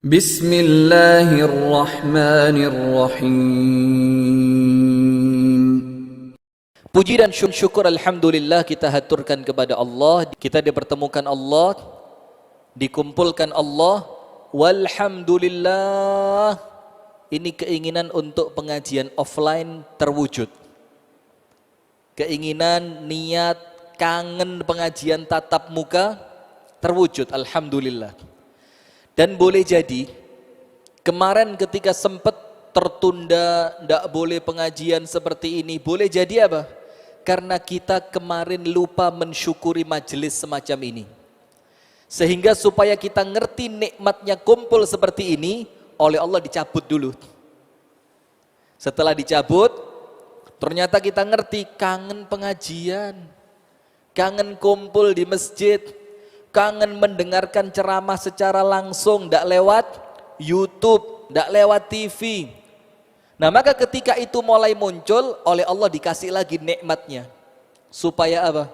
Bismillahirrahmanirrahim. Puji dan syukur alhamdulillah kita haturkan kepada Allah. Kita dipertemukan Allah, dikumpulkan Allah. Walhamdulillah. Ini keinginan untuk pengajian offline terwujud. Keinginan, niat, kangen pengajian tatap muka terwujud, alhamdulillah. Dan boleh jadi kemarin ketika sempat tertunda, tidak boleh pengajian seperti ini, boleh jadi apa? Karena kita kemarin lupa mensyukuri majelis semacam ini. Sehingga supaya kita ngerti nikmatnya kumpul seperti ini, oleh Allah dicabut dulu. Setelah dicabut, ternyata kita ngerti kangen pengajian, kangen kumpul di masjid, kangen mendengarkan ceramah secara langsung, tidak lewat YouTube, tidak lewat TV. Nah maka ketika itu mulai muncul, oleh Allah dikasih lagi nikmatnya. Supaya apa?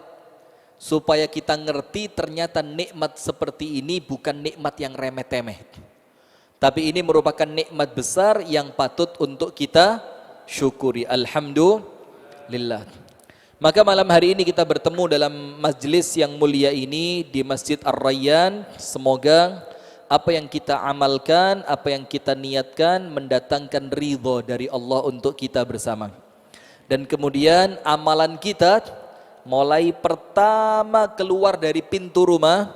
Supaya kita ngerti ternyata nikmat seperti ini bukan nikmat yang remeh-temeh. Tapi ini merupakan nikmat besar yang patut untuk kita syukuri. Alhamdulillah. Maka malam hari ini kita bertemu dalam majlis yang mulia ini di Masjid Ar-Rayyan. Semoga apa yang kita amalkan, apa yang kita niatkan mendatangkan ridho dari Allah untuk kita bersama. Dan kemudian amalan kita mulai pertama keluar dari pintu rumah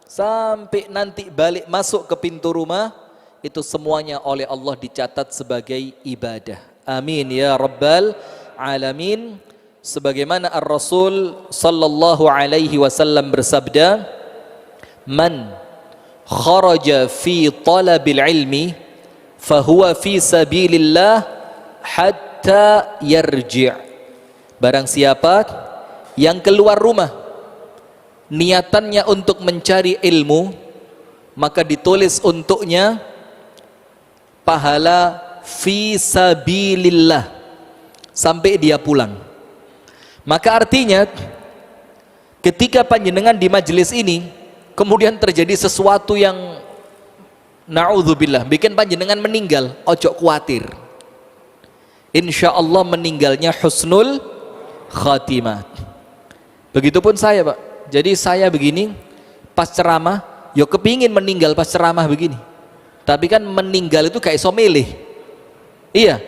sampai nanti balik masuk ke pintu rumah, itu semuanya oleh Allah dicatat sebagai ibadah. Amin ya rabbal alamin. Sebagaimana Ar-Rasul sallallahu alaihi wasallam bersabda, "Man kharaja fi talabil ilmi fahuwa fi sabilillah hatta yarji'." Barang siapa yang keluar rumah niatannya untuk mencari ilmu, maka ditulis untuknya pahala fi sabilillah sampai dia pulang. Maka artinya ketika panjenengan di majelis ini kemudian terjadi sesuatu yang na'udzubillah bikin panjenengan meninggal, ojo khawatir. Insya Allah meninggalnya husnul khatimah. Begitupun saya Pak. Jadi saya begini pas ceramah, yo kepingin meninggal pas ceramah begini. Tapi kan meninggal itu gak iso milih. Iya,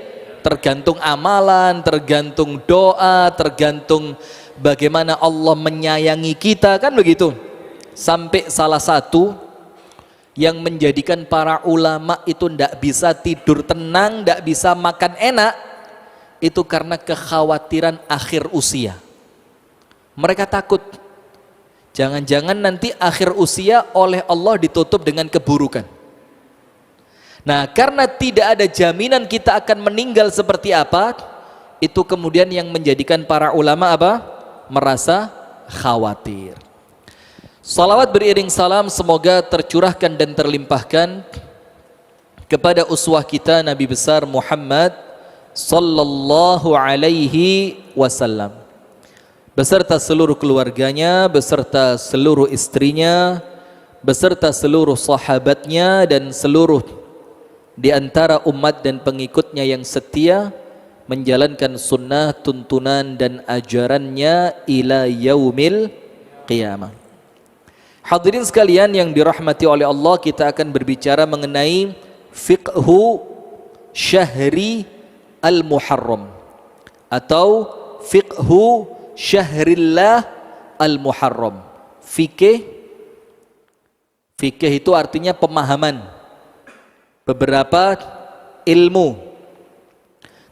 tergantung amalan, tergantung doa, tergantung bagaimana Allah menyayangi kita, kan begitu. Sampai salah satu yang menjadikan para ulama itu tidak bisa tidur tenang, tidak bisa makan enak, itu karena kekhawatiran akhir usia. Mereka takut jangan-jangan nanti akhir usia oleh Allah ditutup dengan keburukan. Nah, karena tidak ada jaminan kita akan meninggal seperti apa, itu kemudian yang menjadikan para ulama apa? Merasa khawatir. Salawat beriring salam semoga tercurahkan dan terlimpahkan kepada uswah kita Nabi besar Muhammad sallallahu alaihi wasallam, beserta seluruh keluarganya, beserta seluruh istrinya, beserta seluruh sahabatnya dan seluruh di antara umat dan pengikutnya yang setia menjalankan sunnah, tuntunan dan ajarannya ila yaumil qiyamah. Hadirin sekalian yang dirahmati oleh Allah, kita akan berbicara mengenai fiqhu syahri al-muharram atau fiqhu syahrillah al-muharram. Fikih itu artinya pemahaman beberapa ilmu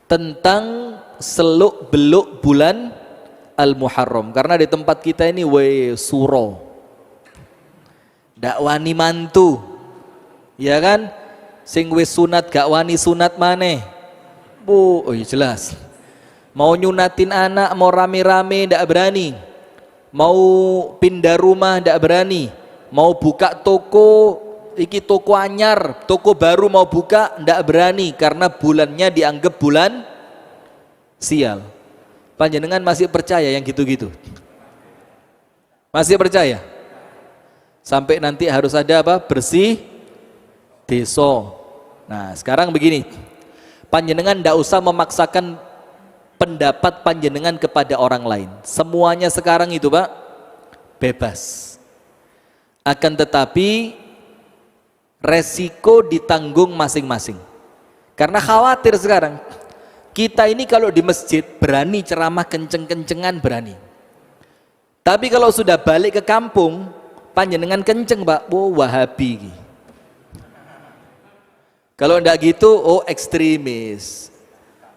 tentang seluk beluk bulan Al-Muharram. Karena di tempat kita ini suro dak wani mantu, ya kan, sing wis sunat gak wani sunat maneh bu, oh iya jelas, mau nyunatin anak mau rame-rame ndak berani, mau pindah rumah ndak berani, mau buka toko iki toko anyar, toko baru mau buka, ndak berani karena bulannya dianggap bulan sial. Panjenengan masih percaya yang gitu-gitu? Masih percaya? Sampai nanti harus ada apa? Bersih desa. Nah, sekarang begini. Panjenengan ndak usah memaksakan pendapat panjenengan kepada orang lain. Semuanya sekarang itu, Pak, bebas. Akan tetapi resiko ditanggung masing-masing. Karena khawatir sekarang. Kita ini kalau di masjid berani ceramah kenceng-kencengan berani. Tapi kalau sudah balik ke kampung, panjenengan kenceng, Pak, Wahabi. Kalau enggak gitu, ekstremis.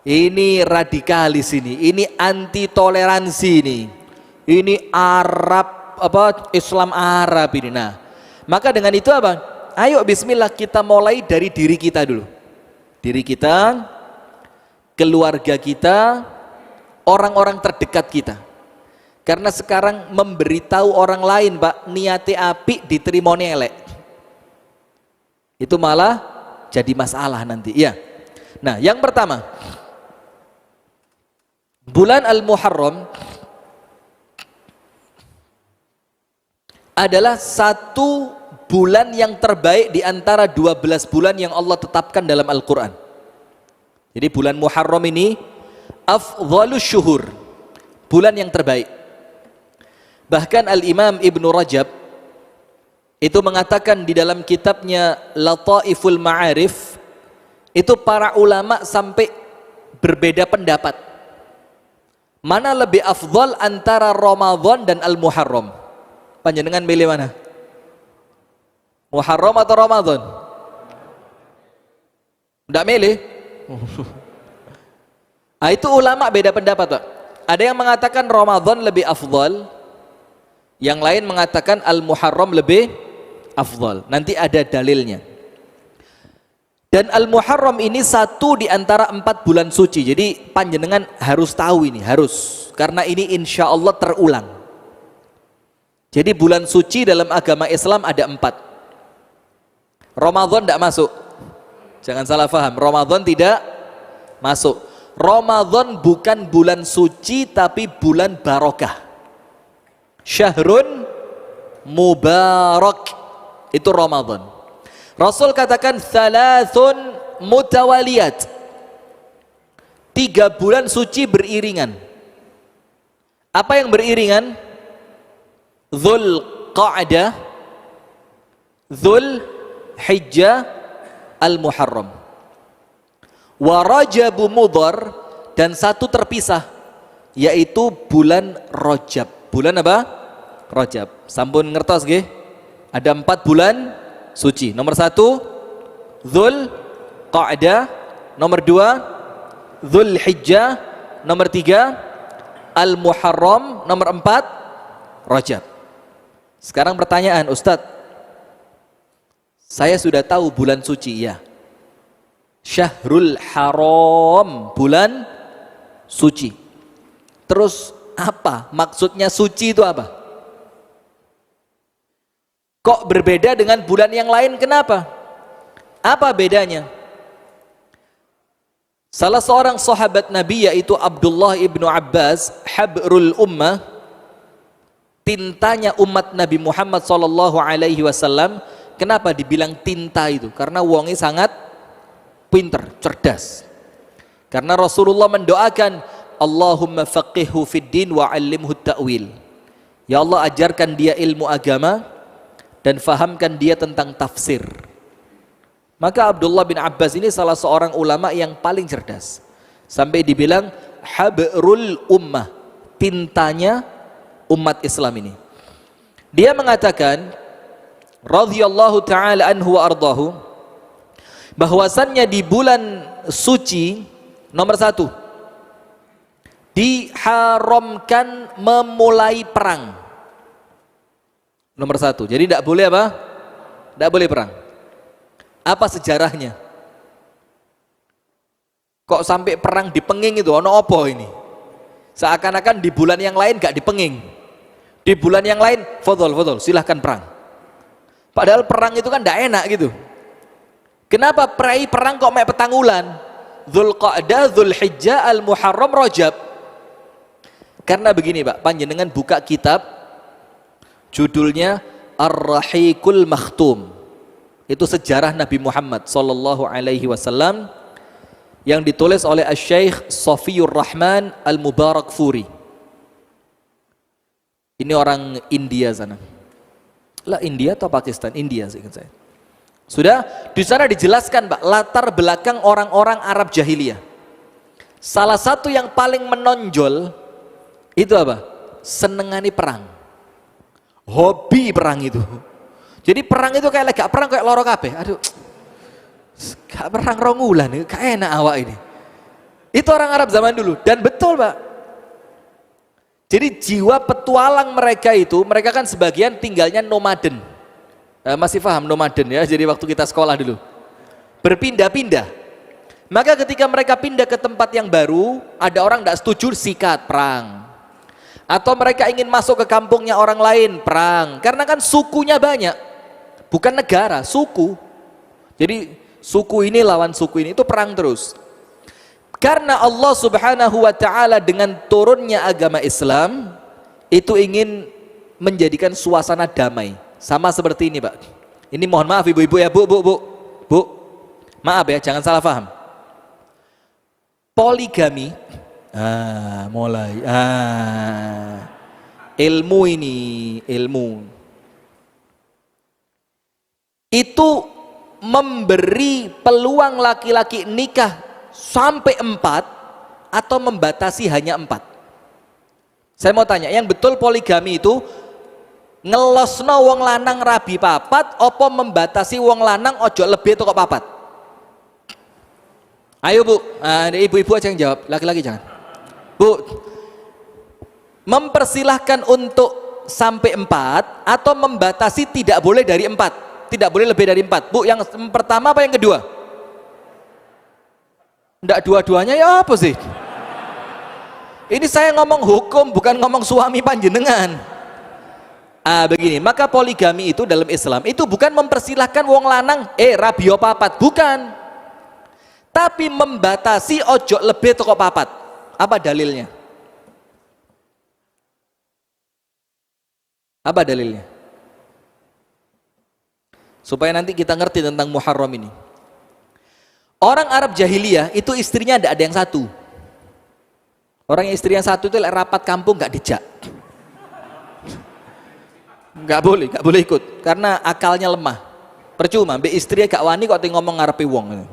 Ini radikalis ini anti toleransi ini. Ini Arab Islam Arab ini. Nah, maka dengan itu apa? Ayo bismillah kita mulai dari diri kita dulu. Diri kita, keluarga kita, orang-orang terdekat kita. Karena sekarang memberitahu orang lain, Pak, niate apik diterima elek. Itu malah jadi masalah nanti. Ya. Nah, yang pertama, bulan Al-Muharram adalah satu bulan yang terbaik di antara 12 bulan yang Allah tetapkan dalam Al-Quran. Jadi bulan Muharram ini afdhalus syuhur, bulan yang terbaik. Bahkan Al-Imam Ibnu Rajab itu mengatakan di dalam kitabnya Lataiful Ma'arif, itu para ulama sampai berbeda pendapat. Mana lebih afdal antara Ramadan dan Al-Muharram? Panjenengan milih mana? Muharram atau Ramadan? Tidak milih? Nah, itu ulama beda pendapat, Pak. Ada yang mengatakan Ramadan lebih afdal, yang lain mengatakan Al-Muharram lebih afdal. Nanti ada dalilnya. Dan Al-Muharram ini satu di antara 4 bulan suci. Jadi panjenengan harus tahu ini, harus. Karena ini insya Allah terulang. Jadi bulan suci dalam agama Islam ada 4. Ramadan tidak masuk. Jangan salah paham, Ramadan tidak masuk. Ramadan bukan bulan suci tapi bulan barokah. Syahrun mubarak. Itu Ramadan. Rasul katakan thalathun mutawaliyat. 3 bulan suci beriringan. Apa yang beriringan? Dzul Qa'dah, Dzul Hijjah, Al-Muharram. Wa Rajabu Mudhar, dan satu terpisah, yaitu bulan Rajab. Bulan apa? Rajab. Sampun ngertos nggih? Ada 4 bulan suci. Nomor 1 Dzul Qa'dah, nomor 2 Dzul Hijjah, nomor 3 Al-Muharram, nomor 4 Rajab. Sekarang pertanyaan, Ustadz, saya sudah tahu bulan suci, ya. Syahrul Haram, bulan suci. Terus apa? Maksudnya suci itu apa? Kok berbeda dengan bulan yang lain? Kenapa? Apa bedanya? Salah seorang sahabat Nabi yaitu Abdullah ibnu Abbas, habrul ummah, tintanya umat Nabi Muhammad SAW. Kenapa dibilang tinta itu? Karena wongnya sangat pinter, cerdas. Karena Rasulullah mendoakan, Allahumma faqihhu fid din wa 'allimhu ta'wil. Ya Allah, ajarkan dia ilmu agama dan fahamkan dia tentang tafsir. Maka Abdullah bin Abbas ini salah seorang ulama yang paling cerdas. Sampai dibilang habrul ummah, tintanya umat Islam ini. Dia mengatakan radhiyallahu taala anhu wa ardahu, bahwasannya di bulan suci nomor 1 diharamkan memulai perang. Nomor 1. Jadi tidak boleh apa? Tidak boleh perang. Apa sejarahnya? Kok sampai perang dipenging itu? Ono apa ini? Seakan-akan di bulan yang lain gak dipenging. Di bulan yang lain, fadol, silahkan perang. Padahal perang itu kan tidak enak gitu. Kenapa perang kok mek petanggulan? Dzul Qa'dah, Dzul Hijjah, Al-Muharram, Rajab. Karena begini, Pak, panjenengan buka kitab judulnya Ar-Rahiqul Makhtum, Itu sejarah Nabi Muhammad sallallahu alaihi wasallam yang ditulis oleh Asy-Syaikh Shafiyur Rahman Al-Mubarakfuri. Ini orang India sana. Lah India atau Pakistan? India seingat saya. Sudah di sana dijelaskan, Pak, latar belakang orang-orang Arab jahiliyah. Salah satu yang paling menonjol itu apa? Senengani perang. Hobi perang itu. Jadi perang itu kayak gak perang kayak loro kabeh. Aduh. Gak perang rong wulan, gak enak awak ini. Itu orang Arab zaman dulu dan betul, Pak. Jadi jiwa petualang mereka itu, mereka kan sebagian tinggalnya nomaden. Masih paham nomaden ya? Jadi waktu kita sekolah dulu. Berpindah-pindah. Maka ketika mereka pindah ke tempat yang baru, ada orang tidak setuju, sikat, perang. Atau mereka ingin masuk ke kampungnya orang lain, perang. Karena kan sukunya banyak. Bukan negara, suku. Jadi suku ini lawan suku ini, itu perang terus. Karena Allah subhanahu wa ta'ala dengan turunnya agama Islam, itu ingin menjadikan suasana damai. Sama seperti ini, Pak. Ini mohon maaf ibu-ibu ya, Bu. Maaf ya, jangan salah paham. Poligami, mulai. Ilmu ini, ilmu. Itu memberi peluang laki-laki nikah sampai 4 atau membatasi hanya 4. Saya mau tanya, yang betul poligami itu ngelosno wong lanang rabi papat opo membatasi wong lanang ojo lebih toko papat? Ayo Bu, ibu-ibu aja yang jawab, laki-laki jangan. Bu, mempersilahkan untuk sampai 4 atau membatasi tidak boleh dari 4? Tidak boleh lebih dari 4. Bu, yang pertama apa yang kedua? Enggak dua-duanya ya apa sih? Ini saya ngomong hukum, bukan ngomong suami panjenengan. Begini, maka poligami itu dalam Islam itu bukan mempersilahkan wong lanang rabio papat, bukan. Tapi membatasi ojo lebih toko papat. Apa dalilnya? Apa dalilnya? Supaya nanti kita ngerti tentang Muharram ini. Orang Arab jahiliyah itu istrinya ada yang satu. Orang yang istri yang satu itu rapat kampung gak dijak. Gak boleh ikut karena akalnya lemah. Percuma, mbak istri gak wani kok ngomong ngarepe wong.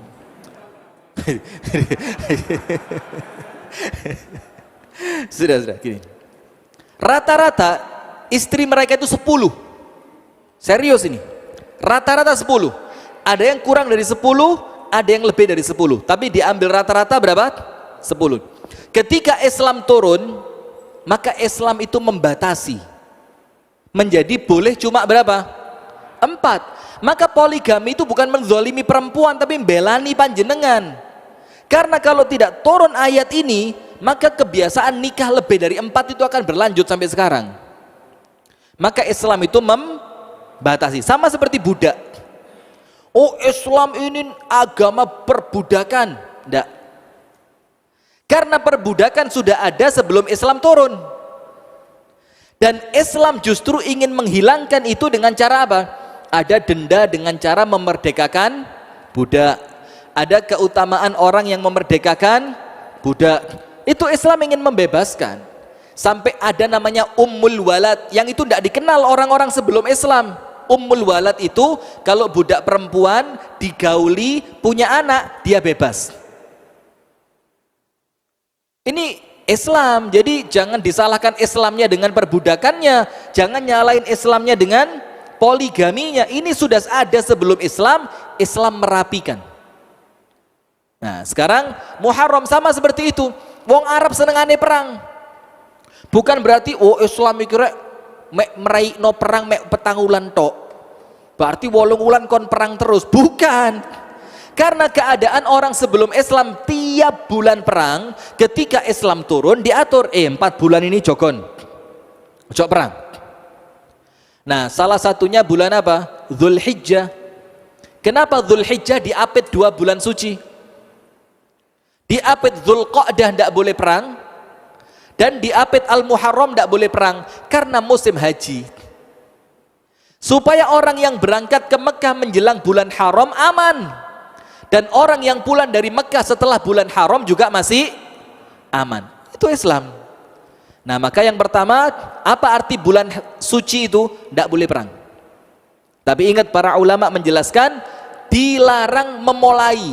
Sudah gini. Rata-rata istri mereka itu 10. Serius ini. Rata-rata 10. Ada yang kurang dari 10, ada yang lebih dari 10. Tapi diambil rata-rata berapa? 10. Ketika Islam turun, maka Islam itu membatasi. Menjadi boleh cuma berapa? 4. Maka poligami itu bukan menzolimi perempuan, tapi membelani panjenengan. Karena kalau tidak turun ayat ini, maka kebiasaan nikah lebih dari 4 itu akan berlanjut sampai sekarang. Maka Islam itu batasi, sama seperti budak. Oh, Islam ini agama perbudakan. Enggak. Karena perbudakan sudah ada sebelum Islam turun. Dan Islam justru ingin menghilangkan itu dengan cara apa? Ada denda dengan cara memerdekakan budak. Ada keutamaan orang yang memerdekakan budak. Itu Islam ingin membebaskan. Sampai ada namanya Ummul Walad yang itu tidak dikenal orang-orang sebelum Islam. Ummul Walad itu kalau budak perempuan digauli punya anak, dia bebas. Ini Islam, jadi jangan disalahkan Islamnya dengan perbudakannya, jangan nyalain Islamnya dengan poligaminya. Ini sudah ada sebelum Islam, Islam merapikan. Nah sekarang Muharram sama seperti itu. Wong Arab senengane perang. Bukan berarti Islam mikirnya meraih no perang mek petang ulan tok. Berarti 8 wulan kon perang terus. Bukan. Karena keadaan orang sebelum Islam tiap bulan perang, ketika Islam turun diatur 4 bulan ini jogon. Ojo perang. Nah, salah satunya bulan apa? Dzulhijjah. Kenapa Dzulhijjah diapit 2 bulan suci? Diapit Dzulqa'dah tidak boleh perang, dan diapit Al-Muharram tidak boleh perang karena musim haji. supaya orang yang berangkat ke Mekah menjelang bulan haram aman, dan orang yang pulang dari Mekah setelah bulan haram juga masih aman. Itu Islam. Nah, maka yang pertama, apa arti bulan suci itu? Tidak boleh perang. Tapi ingat, para ulama menjelaskan dilarang memulai.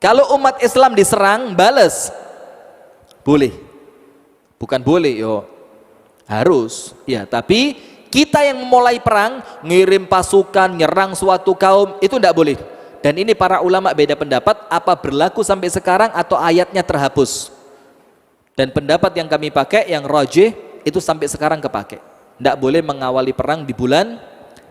Kalau umat Islam diserang, balas. Boleh. Bukan boleh, yo. Harus. Ya, tapi kita yang memulai perang, ngirim pasukan, nyerang suatu kaum, itu tidak boleh. Dan ini para ulama beda pendapat, apa berlaku sampai sekarang atau ayatnya terhapus. Dan pendapat yang kami pakai, yang rajih, itu sampai sekarang kepakai. Tidak boleh mengawali perang di bulan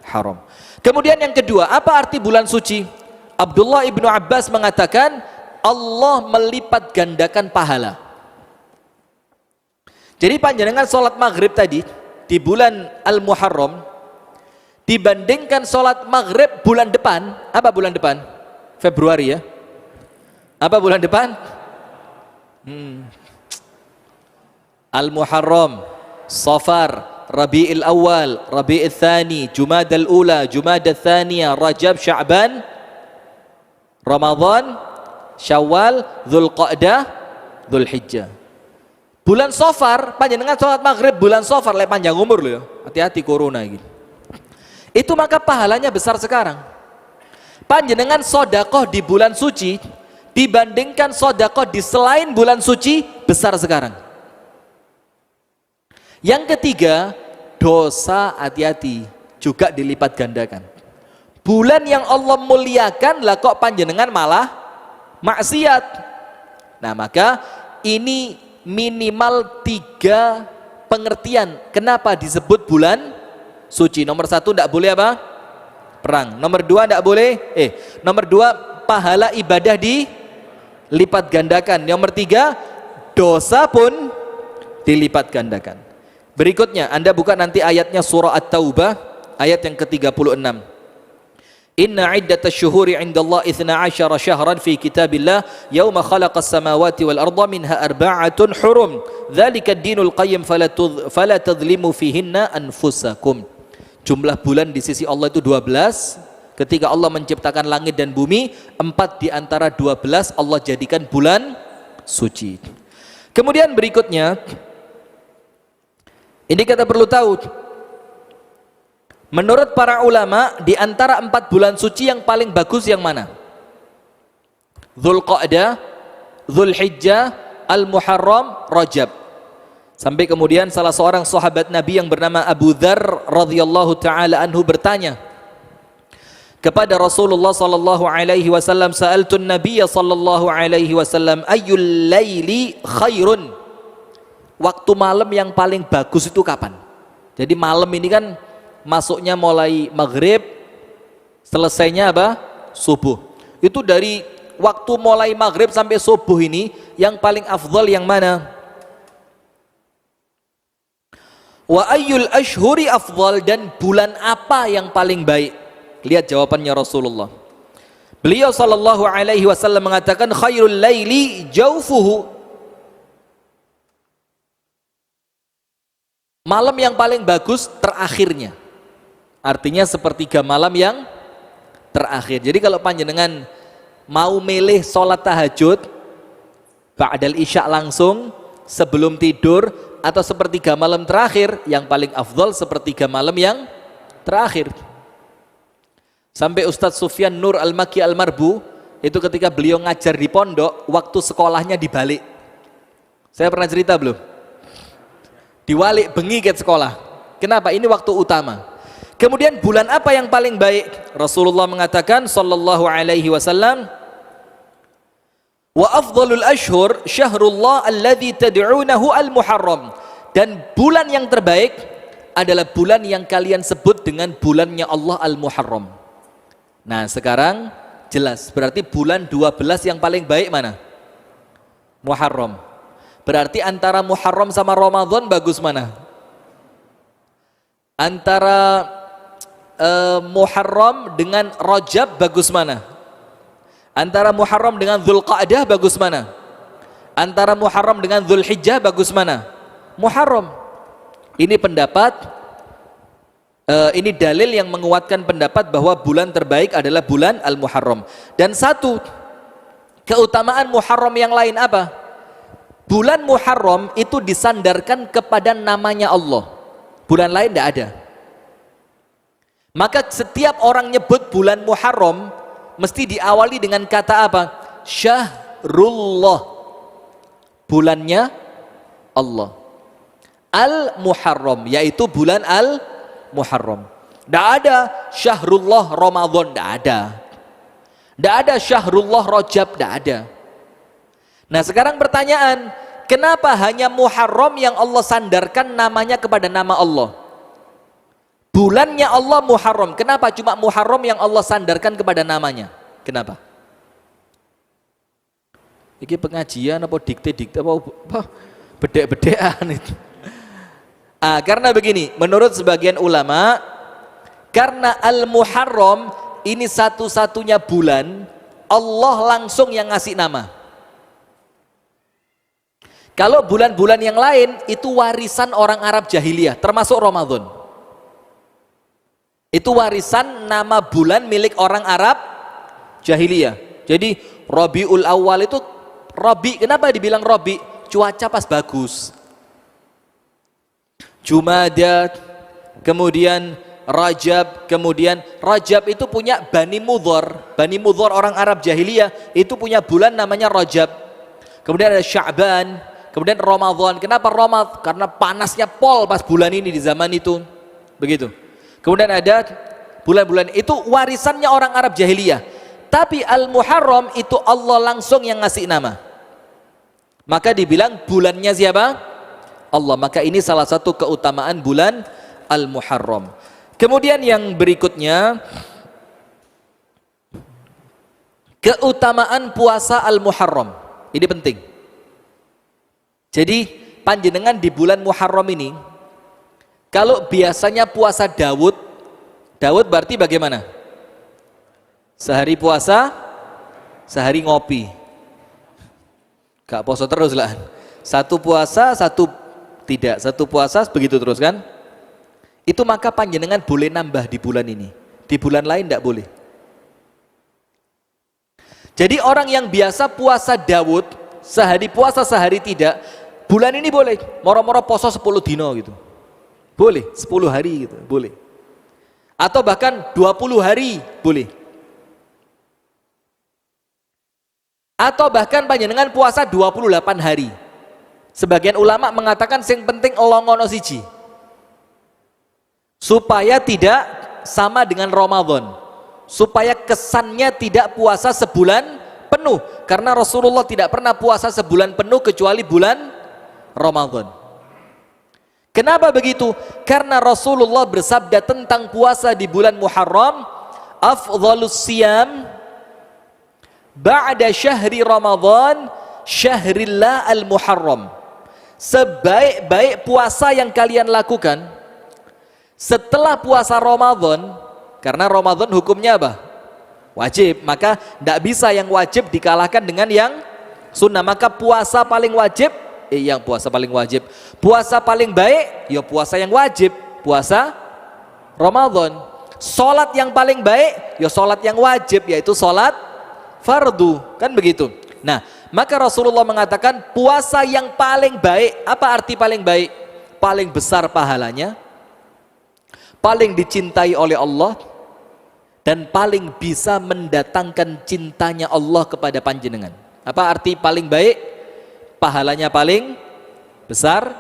haram. Kemudian yang kedua, apa arti bulan suci? Abdullah ibnu Abbas mengatakan, Allah melipat gandakan pahala. Jadi panjenengan sholat maghrib tadi di bulan Al-Muharram dibandingkan sholat maghrib bulan depan. Apa bulan depan? Februari ya. Apa bulan depan? Al-Muharram, Safar, Rabi'il Awal, Rabi'il Thani, Jumadal Ula, Jumadal Thaniya, Rajab, Sya'ban, Ramadan, Syawal, Dzulqa'dah, Dzulhijjah. Bulan Safar, panjenengan sholat maghrib bulan Safar, lek panjang umur loh ya. Hati-hati corona gitu. Itu maka pahalanya besar sekarang. Panjenengan sodakoh di bulan suci dibandingkan sodakoh di selain bulan suci besar sekarang. Yang ketiga, dosa hati-hati juga dilipat gandakan. Bulan yang Allah muliakan lah kok panjenengan malah maksiat. Nah, maka ini minimal 3 pengertian kenapa disebut bulan suci. Nomor 1, tidak boleh apa? Perang. Nomor 2, tidak boleh nomor 2, pahala ibadah dilipat gandakan. Nomor 3, dosa pun dilipat gandakan. Berikutnya, Anda buka nanti ayatnya surah At-Taubah ayat yang ke-36. Inna iddatash syuhuri 'indallahi 12 syahran fi kitabillah yauma khalaqas samawati wal arda minha arba'atun hurum dzalika ad-dinul qayyim fala tadhlimu fihinna anfusakum. Jumlah bulan di sisi Allah itu 12. Ketika Allah menciptakan langit dan bumi, 4 di antara 12 Allah jadikan bulan suci. Kemudian berikutnya, ini kita perlu tahu, menurut para ulama di antara 4 bulan suci yang paling bagus yang mana? Dzulqa'dah, Dzulhijjah, Al-Muharram, Rajab. Sampai kemudian salah seorang sahabat Nabi yang bernama Abu Dzar radhiyallahu taala anhu bertanya kepada Rasulullah sallallahu alaihi wasallam, sa'altun Nabiyya sallallahu alaihi wasallam ayyul laili khairun? Waktu malam yang paling bagus itu kapan? Jadi malam ini kan masuknya mulai maghrib, selesainya apa? Subuh. Itu dari waktu mulai maghrib sampai subuh ini yang paling afdal yang mana? Wa ayyul ashhuri afdal, dan bulan apa yang paling baik? Lihat jawabannya Rasulullah. Beliau sallallahu alaihi wasallam mengatakan khairul laili jaufuhu. Malam yang paling bagus terakhirnya. Artinya sepertiga malam yang terakhir. Jadi kalau panjenengan mau milih sholat tahajud ba'dal isya langsung sebelum tidur atau sepertiga malam terakhir, yang paling afdal sepertiga malam yang terakhir. Sampai Ustadz Sufyan Nur Al-Maki Al-Marbu itu ketika beliau ngajar di pondok, waktu sekolahnya dibalik. Saya pernah cerita belum? Diwalik bengi ke sekolah. Kenapa? Ini waktu utama. Kemudian bulan apa yang paling baik? Rasulullah mengatakan sallallahu alaihi wasallam, wa afdalul ashhur syahrullah alladzi tad'unahu al-Muharram. Dan bulan yang terbaik adalah bulan yang kalian sebut dengan bulannya Allah Al-Muharram. Nah, sekarang jelas, berarti bulan 12 yang paling baik mana? Muharram. Berarti antara Muharram sama Ramadan bagus mana? Antara Muharram dengan Rajab bagus mana? Antara Muharram dengan Dzulqa'dah bagus mana? Antara Muharram dengan Dzulhijjah bagus mana? Muharram. Ini pendapat Ini dalil yang menguatkan pendapat bahwa bulan terbaik adalah bulan Al-Muharram. Dan satu keutamaan Muharram yang lain apa? Bulan Muharram itu disandarkan kepada namanya Allah. Bulan lain tidak ada. Maka setiap orang nyebut bulan Muharram mesti diawali dengan kata apa? Syahrullah. Bulannya Allah. Al-Muharram, yaitu bulan Al-Muharram. Tidak ada Syahrullah Ramadan, tidak ada. Tidak ada Syahrullah Rajab, tidak ada. Nah sekarang pertanyaan, kenapa hanya Muharram yang Allah sandarkan namanya kepada nama Allah? Bulannya Allah Muharram, kenapa cuma Muharram yang Allah sandarkan kepada namanya? Kenapa? Ini pengajian apa dikte-dikte apa bedek-bedekan itu. Karena begini, menurut sebagian ulama, karena Al-Muharram ini satu-satunya bulan Allah langsung yang ngasih nama. Kalau bulan-bulan yang lain itu warisan orang Arab jahiliyah, termasuk Ramadan. Itu warisan nama bulan milik orang Arab jahiliyah. Jadi Rabiul Awal itu Rabi, kenapa dibilang Rabi? Cuaca pas bagus. Jumadah, kemudian Rajab, kemudian Rajab itu punya Bani Mudhar. Bani Mudhar orang Arab jahiliyah itu punya bulan namanya Rajab. Kemudian ada Sya'ban, kemudian Ramadan. Kenapa Ramadan? Karena panasnya pol pas bulan ini di zaman itu. Begitu. Kemudian ada bulan-bulan itu warisannya orang Arab jahiliyah. Tapi Al-Muharram itu Allah langsung yang ngasih nama. Maka dibilang bulannya siapa? Allah. Maka ini salah satu keutamaan bulan Al-Muharram. Kemudian yang berikutnya, keutamaan puasa Al-Muharram. Ini penting. Jadi panjenengan di bulan Muharram ini, kalau biasanya puasa Daud berarti bagaimana? Sehari puasa, sehari ngopi. Gak poso terus lah. Satu puasa, satu tidak. Satu puasa begitu terus kan? Itu maka panjenengan boleh nambah di bulan ini. Di bulan lain tidak boleh. Jadi orang yang biasa puasa Daud, sehari puasa sehari tidak, bulan ini boleh. Moro-moro poso 10 dino gitu. Boleh, 10 hari gitu, boleh. Atau bahkan 20 hari, boleh. Atau bahkan panjenengan puasa 28 hari. Sebagian ulama mengatakan yang penting longono siji. Supaya tidak sama dengan Ramadan. Supaya kesannya tidak puasa sebulan penuh. Karena Rasulullah tidak pernah puasa sebulan penuh kecuali bulan Ramadan. Kenapa begitu? Karena Rasulullah bersabda tentang puasa di bulan Muharram, afdhalus siyam ba'da syahri Ramadan syahrillah al-Muharram. Sebaik-baik puasa yang kalian lakukan setelah puasa Ramadan, karena Ramadan hukumnya apa? Wajib, maka tidak bisa yang wajib dikalahkan dengan yang sunnah. Maka puasa paling wajib, puasa paling baik, ya puasa yang wajib, puasa Ramadan. Salat yang paling baik, ya salat yang wajib, yaitu salat fardu, kan begitu. Nah, maka Rasulullah mengatakan puasa yang paling baik. Apa arti paling baik? Paling besar pahalanya, paling dicintai oleh Allah, dan paling bisa mendatangkan cintanya Allah kepada panjenengan. Apa arti paling baik? Pahalanya paling besar,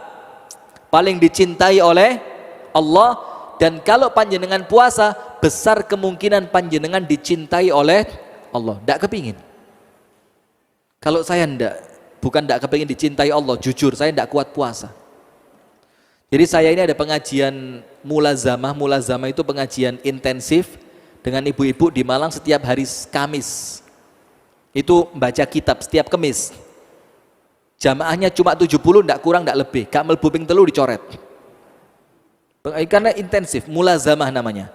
paling dicintai oleh Allah, dan kalau panjenengan puasa, besar kemungkinan panjenengan dicintai oleh Allah. Tidak kepingin. Kalau saya bukan tidak kepingin dicintai Allah, jujur saya tidak kuat puasa. Jadi saya ini ada pengajian mulazamah. Mulazamah itu pengajian intensif dengan ibu-ibu di Malang setiap hari Kamis. Itu baca kitab setiap Kamis. Jamaahnya cuma 70, tidak kurang, tidak lebih. Gak mlebu ping telu dicoret. Karena intensif, mulazamah namanya.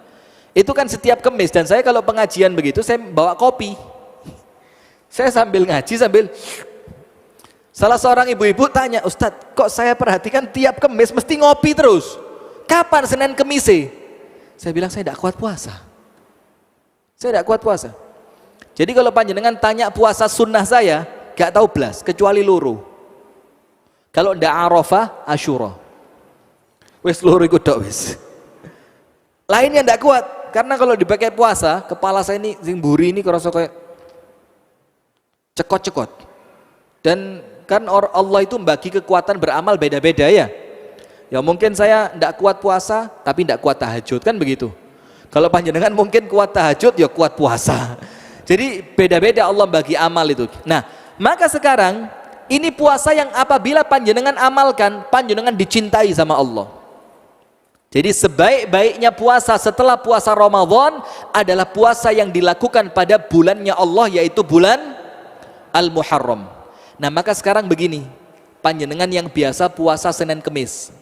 Itu kan setiap Kamis, dan saya kalau pengajian begitu saya bawa kopi. Saya sambil ngaji sambil, salah seorang ibu-ibu tanya, Ustadz, kok saya perhatikan tiap Kamis mesti ngopi terus? Kapan Senin Kemis? Saya bilang saya tidak kuat puasa. Saya tidak kuat puasa. Jadi kalau panjenengan tanya puasa sunnah saya, gak tahu belas, kecuali luru. Kalau ndak Arafah, Asyura. Wis luru ikut dok wis. Lainnya ndak kuat, karena kalau dipakai puasa, kepala saya ini sing buri ini kerasa kayak cekot-cekot. Dan kan Allah itu membagi kekuatan beramal beda-beda ya. Ya mungkin saya ndak kuat puasa, tapi ndak kuat tahajud, kan begitu. Kalau panjenengan mungkin kuat tahajud, ya kuat puasa. Jadi beda-beda Allah bagi amal itu. Nah, maka sekarang ini puasa yang apabila panjenengan amalkan, panjenengan dicintai sama Allah. Jadi sebaik-baiknya puasa setelah puasa Ramadan adalah puasa yang dilakukan pada bulannya Allah, yaitu bulan Al-Muharram. Nah, maka sekarang begini, panjenengan yang biasa puasa Senin Kemis,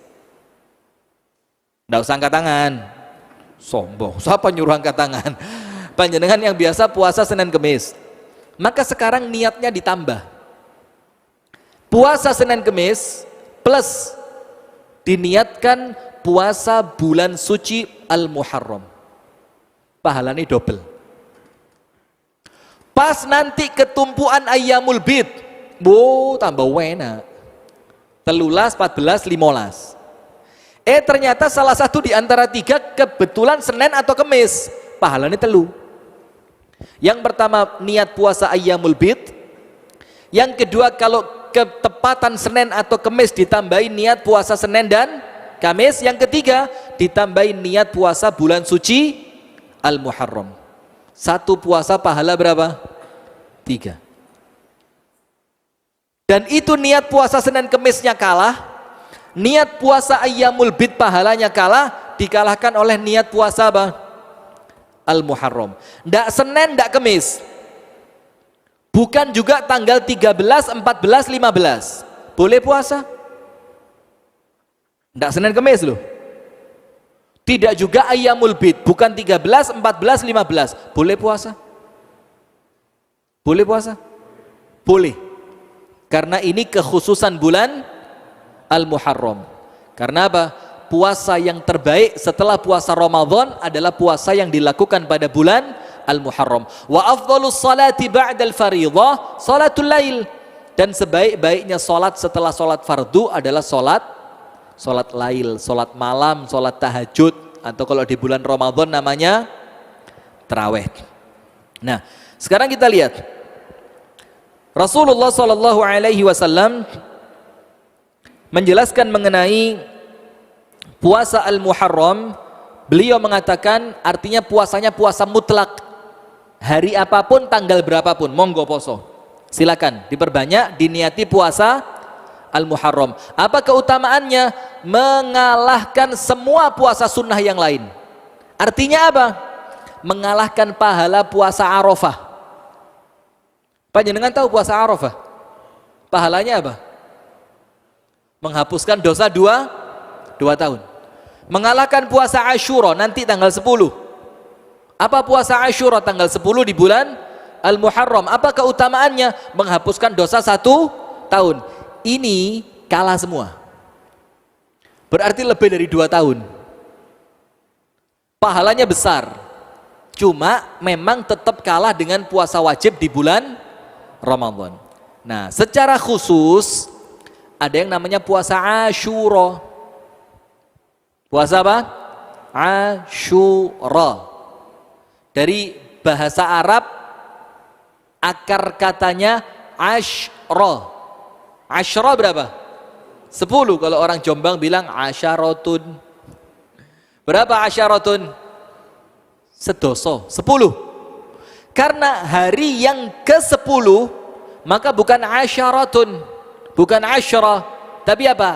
nggak usah angkat tangan, sombong, siapa nyuruh angkat tangan? Panjenengan yang biasa puasa Senin Kemis, maka sekarang niatnya ditambah. Puasa Senin Kemis plus diniatkan puasa bulan suci Al-Muharram. Pahalanya double. Pas nanti ketumpuan Ayyamul Bid, tambah wena. 13, 14, 15. Ternyata salah satu di antara tiga kebetulan Senin atau Kemis, pahalanya telu. Yang pertama niat puasa Ayyamul Bid. Yang kedua kalau ketepatan Senin atau Kemis ditambahi niat puasa Senin dan Kamis. Yang ketiga ditambahi niat puasa bulan suci Al-Muharram. Satu puasa pahala berapa? 3. Dan itu niat puasa Senin Kemisnya kalah, niat puasa Ayyamul Bid pahalanya kalah, dikalahkan oleh niat puasa apa? Al-Muharram. Ndak Senin, ndak Kemis. Bukan juga tanggal 13, 14, 15. Boleh puasa? Ndak Senin Kemis loh. Tidak juga Ayyamul Bid, bukan 13, 14, 15. Boleh puasa? Boleh puasa? Boleh. Karena ini kekhususan bulan Al-Muharram. Karena apa? Puasa yang terbaik setelah puasa Ramadan adalah puasa yang dilakukan pada bulan Al-Muharram. Wa afdhalus salati ba'dal fariidhah salatul lail. Dan sebaik-baiknya salat setelah salat fardu adalah salat lail, salat malam, salat tahajud, atau kalau di bulan Ramadan namanya tarawih. Nah, sekarang kita lihat Rasulullah sallallahu alaihi wasallam menjelaskan mengenai puasa Al-Muharram. Beliau mengatakan artinya puasanya puasa mutlak, hari apapun tanggal berapapun monggo poso, silakan diperbanyak, diniati puasa Al-Muharram. Apa keutamaannya? Mengalahkan semua puasa sunnah yang lain. Artinya apa? Mengalahkan pahala puasa Arafah. Panjenengan tahu puasa Arafah pahalanya apa? Menghapuskan dosa 2 tahun. Mengalahkan puasa Asyura nanti tanggal 10. Apa puasa Asyura tanggal 10 di bulan Al-Muharram? Apa keutamaannya? Menghapuskan dosa 1 tahun. Ini kalah semua. Berarti lebih dari 2 tahun. Pahalanya besar. Cuma memang tetap kalah dengan puasa wajib di bulan Ramadan. Nah, secara khusus ada yang namanya puasa Asyura. Puasa apa? Asyura. Dari bahasa Arab akar katanya asyra. Asyra berapa? 10. Kalau orang Jombang bilang asyaratun. Berapa asyaratun? Sedoso. 10. Karena hari yang ke-10 maka bukan asyaratun, bukan asyra, tapi apa?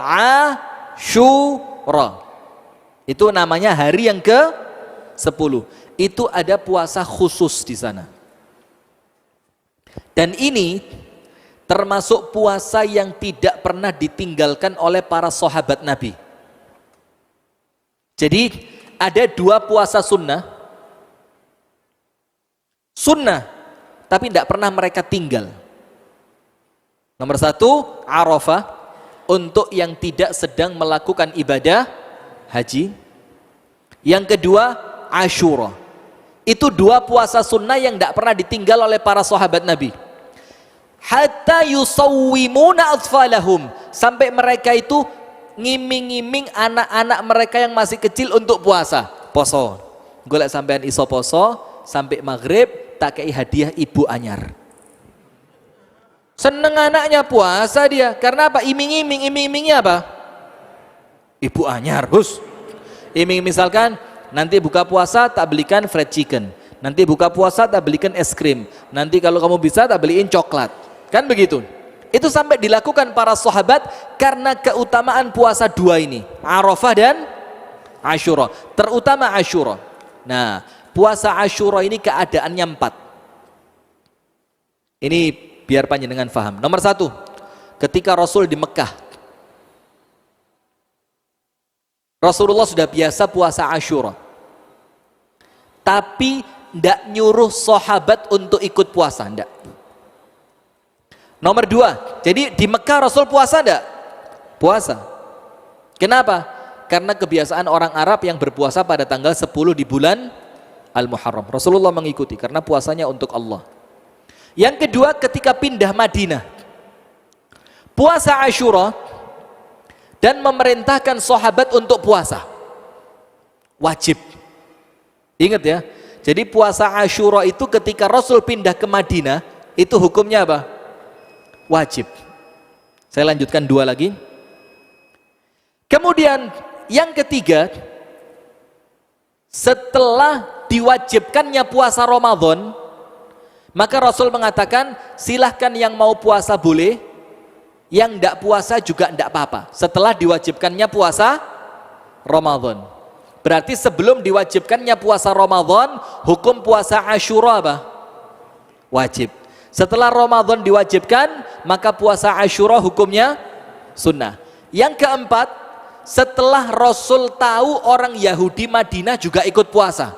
Asyura. Itu namanya hari yang ke-10. Itu ada puasa khusus di sana. Dan ini termasuk puasa yang tidak pernah ditinggalkan oleh para sahabat Nabi. Jadi ada 2 puasa sunnah, tapi tidak pernah mereka tinggal. Nomor 1 Arafah, untuk yang tidak sedang melakukan ibadah haji. Yang kedua Asyura. Itu dua puasa sunnah yang tidak pernah ditinggal oleh para sahabat Nabi. Hatta yusawwimuna atfalahum, sampai mereka itu ngiming-ngiming anak-anak mereka yang masih kecil untuk puasa. Poso. Golek sampean iso poso sampai maghrib tak kei hadiah ibu anyar. Seneng anaknya puasa dia. Karena apa? Iming-iming. Iming-imingnya apa? Ibu anyar, Gus. Iming misalkan nanti buka puasa tak belikan fried chicken. Nanti buka puasa tak belikan es krim. Nanti kalau kamu bisa tak beliin coklat. Kan begitu. Itu sampai dilakukan para sahabat karena keutamaan puasa dua ini, Arafah dan Asyura. Terutama Asyura. Nah, puasa Asyura ini keadaannya 4. Ini biar panjenengan faham. Nomor 1, ketika Rasul di Mekah, Rasulullah sudah biasa puasa Asyura, tapi tidak nyuruh sahabat untuk ikut puasa, tidak. Nomor 2, jadi di Mekah Rasul puasa tidak? Puasa. Kenapa? Karena kebiasaan orang Arab yang berpuasa pada tanggal 10 di bulan Al-Muharram. Rasulullah mengikuti karena puasanya untuk Allah. Yang kedua, ketika pindah Madinah, puasa Asyura dan memerintahkan sahabat untuk puasa. Wajib. Ingat ya. Jadi puasa Asyura itu ketika Rasul pindah ke Madinah, itu hukumnya apa? Wajib. Saya lanjutkan 2 lagi. Kemudian yang ketiga, setelah diwajibkannya puasa Ramadan, maka Rasul mengatakan silahkan yang mau puasa boleh, yang tidak puasa juga tidak apa-apa. Setelah diwajibkannya puasa Ramadan. Berarti sebelum diwajibkannya puasa Ramadan, hukum puasa Asyura apa? Wajib. Setelah Ramadan diwajibkan, maka puasa Asyura hukumnya sunnah. Yang keempat, setelah Rasul tahu orang Yahudi Madinah juga ikut puasa.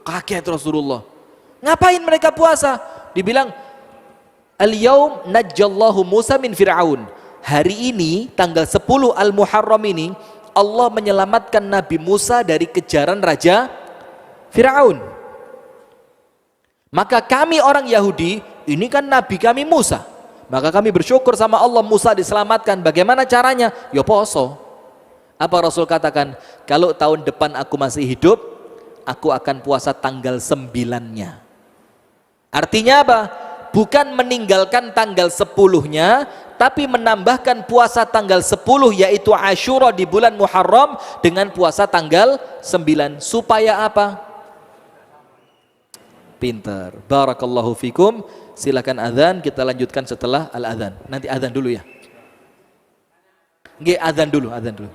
Kaget Rasulullah. Ngapain mereka puasa? Dibilang, Al-yaum najjallahu Musa min Fir'aun. Hari ini, tanggal 10 Al-Muharram ini, Allah menyelamatkan Nabi Musa dari kejaran Raja Fir'aun. Maka kami orang Yahudi, ini kan Nabi kami Musa. Maka kami bersyukur sama Allah, Musa diselamatkan. Bagaimana caranya? Ya poso. Apa Rasul katakan? Kalau tahun depan aku masih hidup, aku akan puasa tanggal 9-nya. Artinya apa? Bukan meninggalkan tanggal 10-nya, tapi menambahkan puasa tanggal 10 yaitu Asyura di bulan Muharram dengan puasa tanggal 9. Supaya apa? Pinter. Barakallahu fikum. Silakan azan, kita lanjutkan setelah al-azan. Nanti azan dulu ya. Nggih, azan dulu, azan dulu.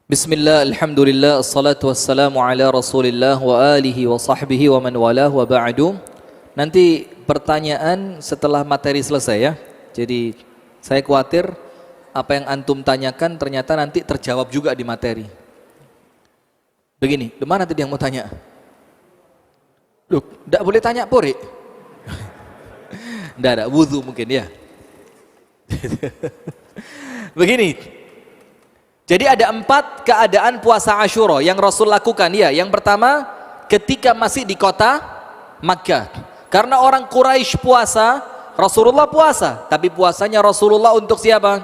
Bismillah, alhamdulillah, assalatu wassalamu ala rasulillah wa alihi wa sahbihi wa man walah wa ba'du. Nanti pertanyaan setelah materi selesai ya. Jadi saya khawatir apa yang antum tanyakan ternyata nanti terjawab juga di materi. Begini, di mana tadi yang mau tanya? Loh, enggak boleh tanya pori. Enggak ada, wudu mungkin ya. Begini. Jadi ada 4 keadaan puasa Asyura yang Rasul lakukan ya. Yang pertama, ketika masih di kota Makkah. Karena orang Quraisy puasa, Rasulullah puasa, tapi puasanya Rasulullah untuk siapa?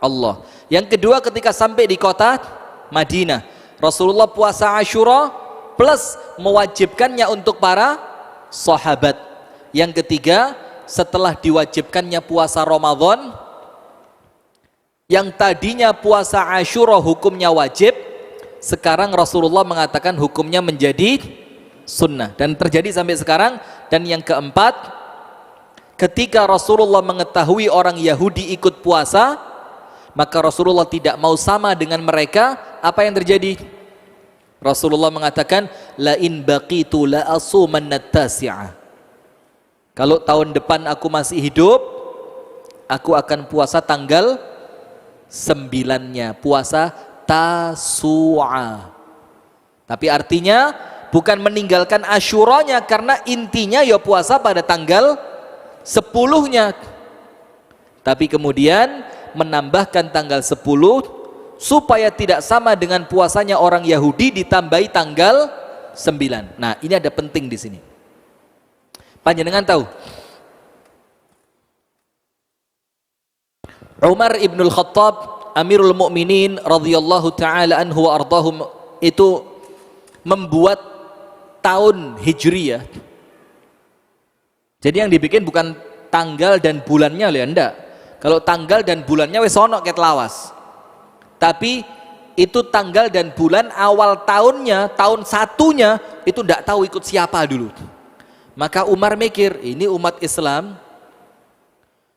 Allah. Yang kedua, ketika sampai di kota Madinah, Rasulullah puasa Asyura plus mewajibkannya untuk para sahabat. Yang ketiga, setelah diwajibkannya puasa Ramadan, yang tadinya puasa Asyura hukumnya wajib, sekarang Rasulullah mengatakan hukumnya menjadi sunnah dan terjadi sampai sekarang. Dan yang keempat, ketika Rasulullah mengetahui orang Yahudi ikut puasa, maka Rasulullah tidak mau sama dengan mereka. Apa yang terjadi? Rasulullah mengatakan, la in baqitu la asumanna tasi'ah. Kalau tahun depan aku masih hidup, aku akan puasa tanggal sembilannya, puasa Tasu'a. Tapi artinya bukan meninggalkan Asyuranya, karena intinya ya puasa pada tanggal 10-nya. Tapi kemudian menambahkan tanggal 10 supaya tidak sama dengan puasanya orang Yahudi, ditambahi tanggal 9. Nah, ini ada penting di sini. Panjenengan tahu Umar ibnul Khattab Amirul Mukminin radhiyallahu taala anhu wa ardahum itu membuat tahun Hijriyah. Jadi yang dibikin bukan tanggal dan bulannya loh, enggak. Kalau tanggal dan bulannya wis ono ket lawas. Tapi itu tanggal dan bulan awal tahunnya, tahun satunya itu enggak tahu ikut siapa dulu. Maka Umar mikir, ini umat Islam,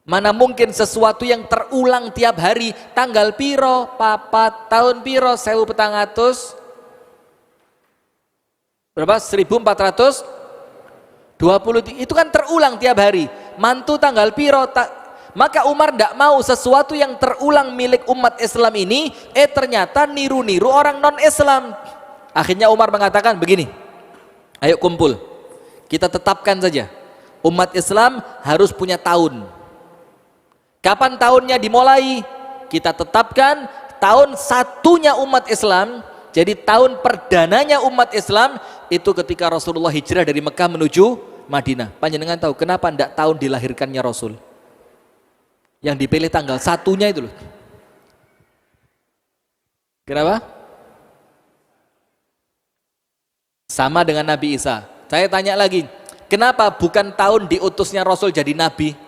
mana mungkin sesuatu yang terulang tiap hari, tanggal piro, papat, tahun piro, 1400 berapa? 1420, itu kan terulang tiap hari. Mantu tanggal piro, maka Umar tidak mau sesuatu yang terulang milik umat Islam ini, ternyata niru-niru orang non-Islam. Akhirnya Umar mengatakan begini, ayo kumpul, kita tetapkan saja, umat Islam harus punya tahun. Kapan tahunnya dimulai? Kita tetapkan tahun satunya umat Islam. Jadi tahun perdananya umat Islam itu ketika Rasulullah hijrah dari Mekah menuju Madinah. Panjenengan tahu kenapa tidak tahun dilahirkannya Rasul? Yang dipilih tanggal satunya itu loh. Kenapa? Sama dengan Nabi Isa. Saya tanya lagi, kenapa bukan tahun diutusnya Rasul jadi Nabi?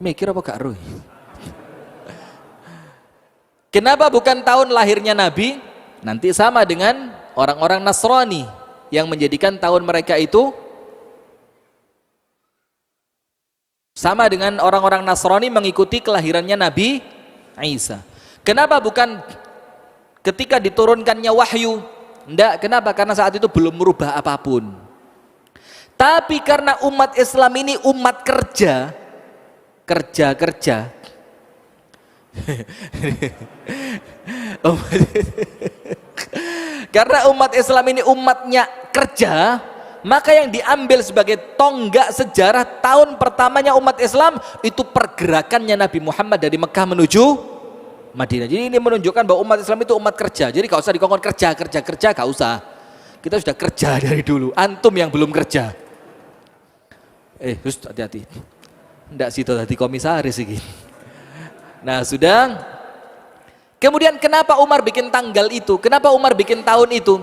Mikir apa gak roh? Kenapa bukan tahun lahirnya Nabi? Nanti sama dengan orang-orang Nasrani yang menjadikan tahun mereka itu sama dengan orang-orang Nasrani mengikuti kelahirannya Nabi Isa. Kenapa bukan ketika diturunkannya wahyu? Enggak, kenapa? Karena saat itu belum merubah apapun. Tapi karena umat Islam ini umat kerja, karena umat Islam ini umatnya kerja, maka yang diambil sebagai tonggak sejarah tahun pertamanya umat Islam itu pergerakannya Nabi Muhammad dari Mekah menuju Madinah. Jadi ini menunjukkan bahwa umat Islam itu umat kerja. Jadi gak usah dikongkon kerja, gak usah. Kita sudah kerja dari dulu. Antum yang belum kerja. Hati-hati. Ndak situ tadi komisaris ini. Nah sudah. Kemudian kenapa Umar bikin tanggal itu? Kenapa Umar bikin tahun itu?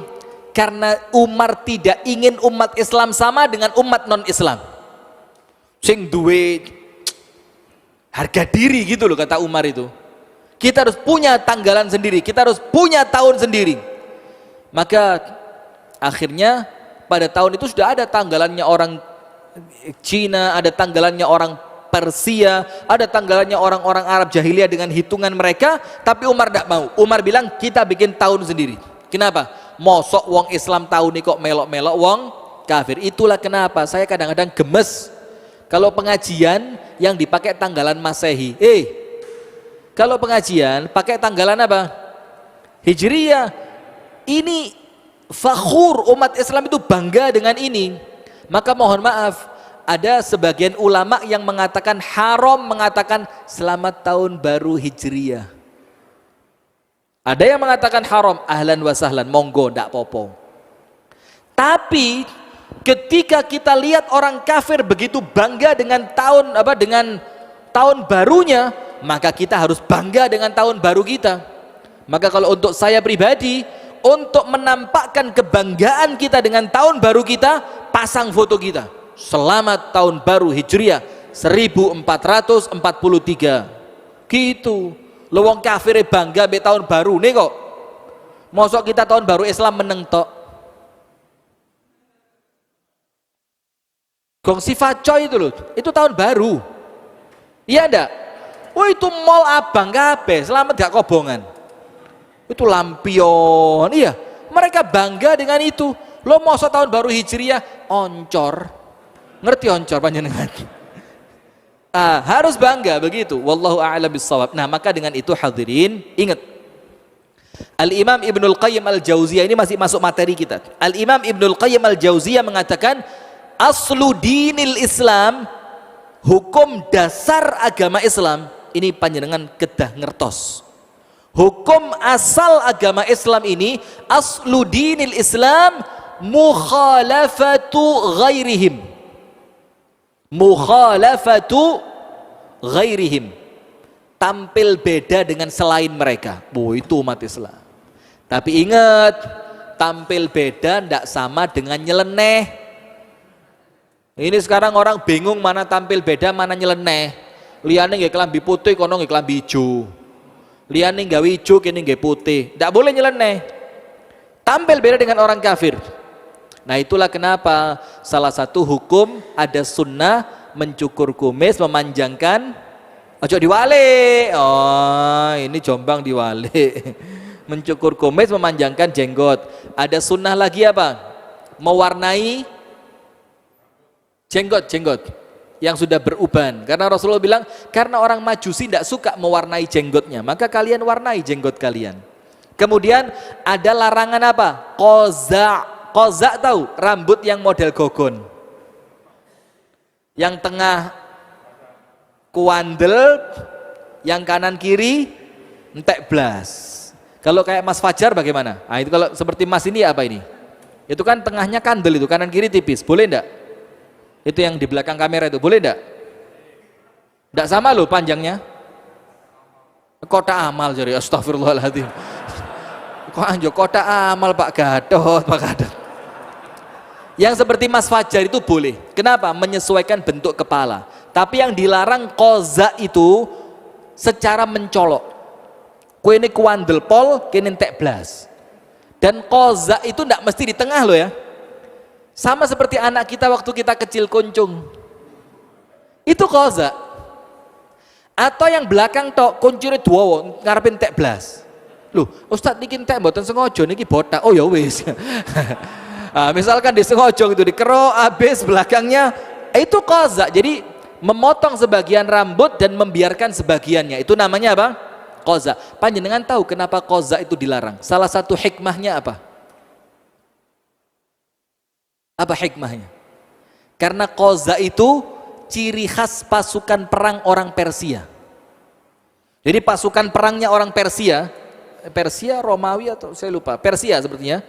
Karena Umar tidak ingin umat Islam sama dengan umat non-Islam. Sing duwe harga diri gitu loh kata Umar itu. Kita harus punya tanggalan sendiri, kita harus punya tahun sendiri. Maka akhirnya pada tahun itu sudah ada tanggalannya orang Cina, ada tanggalannya orang Persia, ada tanggalannya orang-orang Arab jahiliyah dengan hitungan mereka, tapi Umar tidak mau. Umar bilang kita bikin tahun sendiri. Kenapa? Mosok wong Islam tahun ini kok melok-melok wong kafir. Itulah kenapa saya kadang-kadang gemes kalau pengajian yang dipakai tanggalan Masehi. Kalau pengajian pakai tanggalan apa? Hijriyah. Ini fakhur, umat Islam itu bangga dengan ini. Maka mohon maaf, ada sebagian ulama yang mengatakan haram mengatakan selamat tahun baru Hijriyah. Ada yang mengatakan haram, ahlan wa sahlan, monggo ndak popo. Tapi ketika kita lihat orang kafir begitu bangga dengan tahun barunya, maka kita harus bangga dengan tahun baru kita. Maka kalau untuk saya pribadi, untuk menampakkan kebanggaan kita dengan tahun baru kita, pasang foto kita. Selamat tahun baru Hijriah 1443. Gitu. Lo wong kafir bangga be tahun baru nih kok. Mosok kita tahun baru Islam meneng tok. Gong sifat coy itu loh. Itu tahun baru. Iya ndak? Oh itu mall abang kabeh, selamat gak kobongan. Itu lampion. Iya, mereka bangga dengan itu. Lo mosok tahun baru Hijriah oncor. Ngerti oncor panjenengan? Harus bangga begitu. Wallahu a'lam bissawab. Nah, maka dengan itu hadirin, ingat Al-Imam Ibnul Qayyim Al-Jauziyah, ini masih masuk materi kita. Al-Imam Ibnul Qayyim Al-Jauziyah mengatakan aslu dinil Islam, hukum dasar agama Islam, ini panjenengan kedah ngertos. Hukum asal agama Islam ini, aslu dinil Islam mukhalafatu ghairihim. Mukhalafatu ghairihim, tampil beda dengan selain mereka. Itu umat Islam. Tapi ingat, tampil beda tidak sama dengan nyeleneh. Ini sekarang orang bingung mana tampil beda, mana nyeleneh. Liane nggih kelambi putih, kono nggih kelambi ijo. Liane nggawe ijo, kene nggih putih. Tidak boleh nyeleneh. Tampil beda dengan orang kafir. Nah, itulah kenapa salah satu hukum ada sunnah mencukur kumis, memanjangkan, ojo diwale. Oh, ini Jombang diwale. Mencukur kumis, memanjangkan jenggot. Ada sunnah lagi apa? Mewarnai jenggot yang sudah beruban. Karena Rasulullah bilang, karena orang Majusi tidak suka mewarnai jenggotnya, maka kalian warnai jenggot kalian. Kemudian ada larangan apa? Qaza tahu? Rambut yang model gogon, yang tengah kuandel, yang kanan kiri entek blas. Kalau kayak Mas Fajar bagaimana? Nah, itu kalau seperti Mas ini apa ini? Itu kan tengahnya kandel, itu kanan kiri tipis, boleh enggak? Itu yang di belakang kamera itu, boleh enggak? Enggak sama loh panjangnya. Kota amal jadi, astagfirullahaladzim. Kok anjo kota amal Pak Gatot, Pak Gatot. Yang seperti Mas Fajar itu boleh. Kenapa? Menyesuaikan bentuk kepala. Tapi yang dilarang qaza itu secara mencolok. Kue ini kuandel pol, kene entek blas. Dan qaza itu tidak mesti di tengah loh ya. Sama seperti anak kita waktu kita kecil kuncung. Itu qaza. Atau yang belakang tok kuncure duwowo ngarepin entek blas. Loh, Ustadz niki entek mboten sengaja niki botak. Oh ya wis. Nah, misalkan disengaja itu dikero habis belakangnya, itu qaza. Jadi memotong sebagian rambut dan membiarkan sebagiannya, itu namanya apa? Qaza. Panjenengan tahu kenapa qaza itu dilarang? Salah satu hikmahnya apa? Apa hikmahnya? Karena qaza itu ciri khas pasukan perang orang Persia. Jadi pasukan perangnya orang Persia, Romawi atau saya lupa, Persia sepertinya,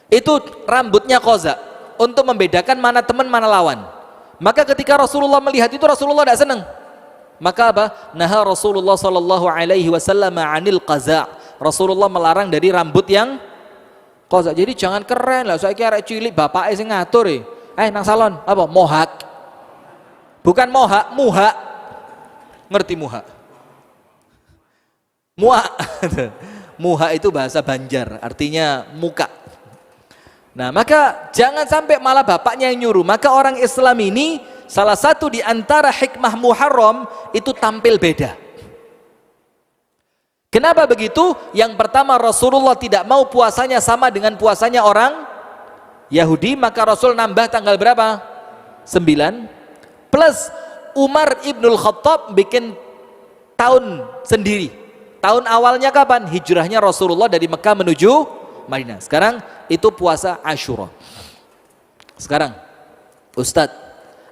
itu rambutnya qaza untuk membedakan mana teman mana lawan. Maka ketika Rasulullah melihat itu, Rasulullah tidak senang. Maka apa? Naha Rasulullah sallallahu alaihi wasallam 'anil qaza. Rasulullah melarang dari rambut yang qaza. Jadi jangan keren lah, saya kira cilik bapake sing ngatur nang salon apa? Mohak. Bukan mohak, muha. Ngerti muha? Muha. Muha itu bahasa Banjar, artinya muka. Nah, maka jangan sampai malah bapaknya yang nyuruh. Maka orang Islam ini salah satu di antara hikmah Muharram itu tampil beda. Kenapa begitu? Yang pertama, Rasulullah tidak mau puasanya sama dengan puasanya orang Yahudi, maka Rasul nambah tanggal berapa? 9. Plus Umar Ibnul Khattab bikin tahun sendiri. Tahun awalnya kapan? Hijrahnya Rasulullah dari Mekah menuju Madinah. Sekarang itu puasa Asyura. Sekarang, Ustadz,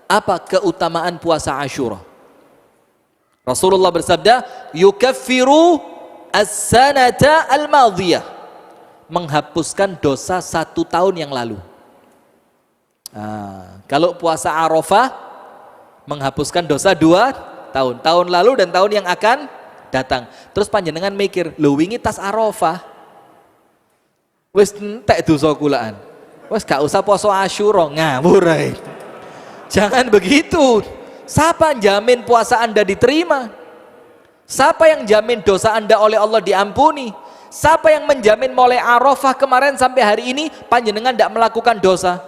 apa keutamaan puasa Asyura? Rasulullah bersabda, yukaffiru as-sanata al-madhiyah, menghapuskan dosa 1 tahun yang lalu. Kalau puasa Arafah, menghapuskan dosa 2 tahun. Tahun lalu dan tahun yang akan datang. Terus panjenengan mikir, lho wingi tas Arafah wis entek dosa kulaan, wis gak usah poso Asyura, ngawur ae. Jangan begitu. Siapa jamin puasa Anda diterima? Siapa yang jamin dosa Anda oleh Allah diampuni? Siapa yang menjamin mulai Arafah kemarin sampai hari ini panjenengan tidak melakukan dosa?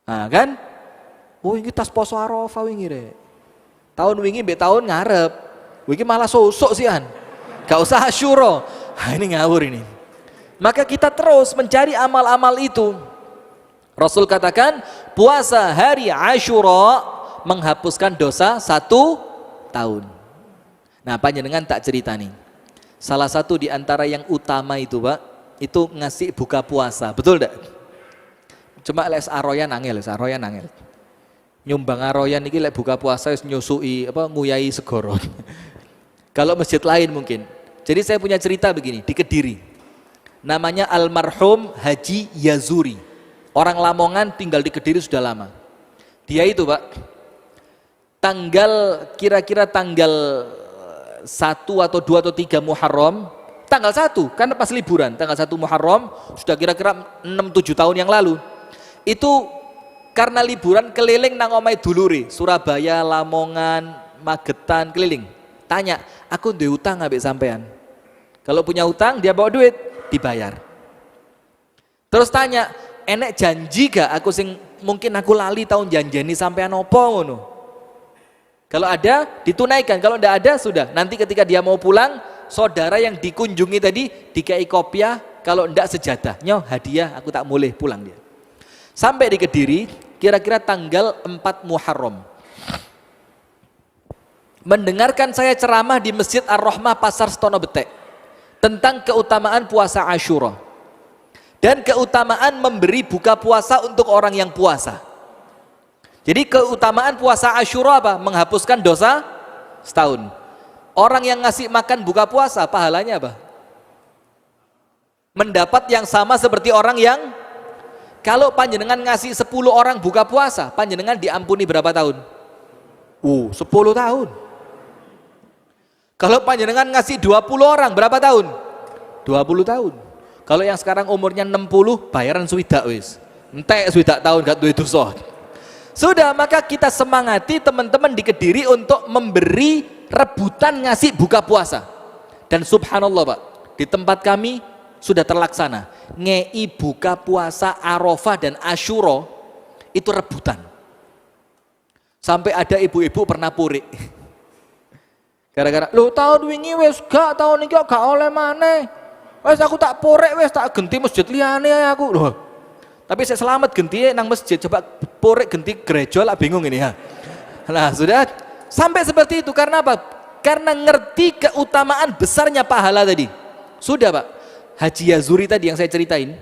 Nah kan? Oh ini tas poso Arafah wingi rek. Tahun wingi mbek tahun ngarep. Wingi malah sosok sian. Gak usah Asyura. Ini ngawur ini. Maka kita terus mencari amal-amal itu. Rasul katakan puasa hari Asyura menghapuskan dosa 1 tahun. Nah, panjenengan tak cerita nih. Salah satu di antara yang utama itu, Pak, itu ngasih buka puasa. Betul enggak? Cuma les aroyan angel, nyumbang aroyan iki lek buka puasa wis nyusui nguyai segoro. Kalau masjid lain mungkin. Jadi saya punya cerita begini di Kediri. Namanya almarhum Haji Yazuri. Orang Lamongan tinggal di Kediri sudah lama. Dia itu, Pak, kira-kira tanggal 1 atau 2 atau 3 Muharram, tanggal 1 karena pas liburan, tanggal 1 Muharram sudah kira-kira 6-7 tahun yang lalu. Itu karena liburan keliling nang omai dulure, Surabaya, Lamongan, Magetan, keliling. Tanya, aku ndek utang ambek sampean. Kalau punya utang dia bawa duit, dibayar. Terus tanya, enek janji gak aku mungkin aku lali tahun janjani sampean opo ngono. Kalau ada ditunaikan, kalau ndak ada sudah. Nanti ketika dia mau pulang, saudara yang dikunjungi tadi dikai kopiah, kalau ndak sejadah, nyoh hadiah aku tak boleh pulang dia. Sampai di Kediri, kira-kira tanggal 4 Muharram. Mendengarkan saya ceramah di Masjid Ar-Rahmah Pasar Setono Betek tentang keutamaan puasa Asyura dan keutamaan memberi buka puasa untuk orang yang puasa. Jadi keutamaan puasa Asyura apa? Menghapuskan dosa setahun. Orang yang ngasih makan buka puasa pahalanya apa? Mendapat yang sama seperti orang yang, kalau panjenengan ngasih 10 orang buka puasa, panjenengan diampuni berapa tahun? 10 tahun. Kalau panjenengan ngasih 20 orang berapa tahun? 20 tahun. Kalau yang sekarang umurnya 60, bayaran swidak wis. Entek swidak tahun gak duwe dosa. Sudah, maka kita semangati teman-teman di Kediri untuk memberi rebutan ngasih buka puasa. Dan subhanallah, Pak, di tempat kami sudah terlaksana. Ngei buka puasa Arafah dan Asyura itu rebutan. Sampai ada ibu-ibu pernah purik. Gara-gara, "Lho tahun wingi wis gak, tahun iki gak oleh maneh. Wis aku tak purik wis, tak genti masjid liyane aku." Loh. Tapi saya selamat genti nang masjid, coba purik genti gereja lah bingung ini ya. Nah, sudah sampai seperti itu karena apa? Karena ngerti keutamaan besarnya pahala tadi. Sudah, Pak. Haji Yazuri tadi yang saya ceritain,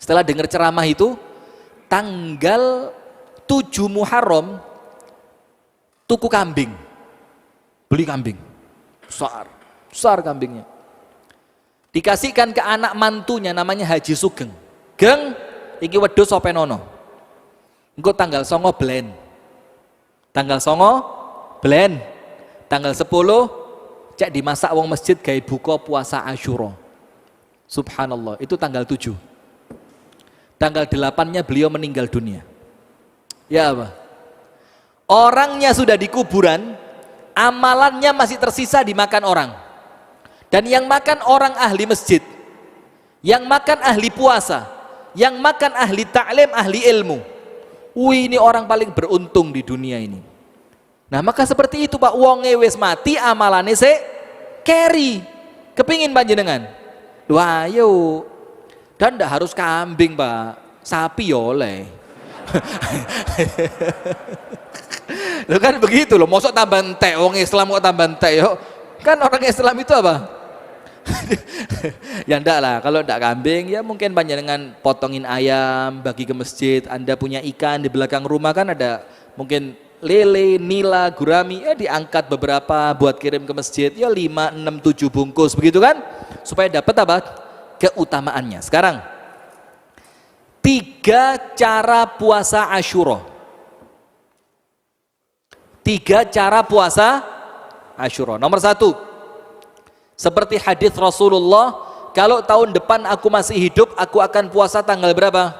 setelah dengar ceramah itu, tanggal 7 Muharram tuku kambing, beli kambing besar kambingnya, dikasihkan ke anak mantunya namanya Haji Sugeng. Geng, iki wedhus sopenono, engko tanggal 9 blend, tanggal 9 blend, tanggal 10 cek dimasak wong masjid gawe buka puasa Asyura. Subhanallah, itu tanggal 7. Tanggal 8-nya beliau meninggal dunia. Ya apa? Orangnya sudah di kuburan, amalannya masih tersisa dimakan orang. Dan yang makan orang ahli masjid, yang makan ahli puasa, yang makan ahli ta'lim, ahli ilmu. Wih, ini orang paling beruntung di dunia ini. Nah, maka seperti itu, Pak, wonge wis mati amalannya carry. Kepingin panjenengan? Wah, ayo. Dan enggak harus kambing, Pak. Sapi oleh. Loh kan begitu loh, mosok tambah entek, wong Islam kok tambah entek yo. Kan orang Islam itu apa? Ya enggak lah, kalau enggak kambing ya mungkin panjenengan potongin ayam, bagi ke masjid. Anda punya ikan di belakang rumah kan ada mungkin lele, nila, gurami, ya diangkat beberapa buat kirim ke masjid, ya 5, 6, 7 bungkus begitu kan, supaya dapat apa? Keutamaannya. Sekarang 3 cara puasa Asyura. 3 cara puasa Asyura. Nomor 1, seperti hadis Rasulullah, kalau tahun depan aku masih hidup, aku akan puasa tanggal berapa?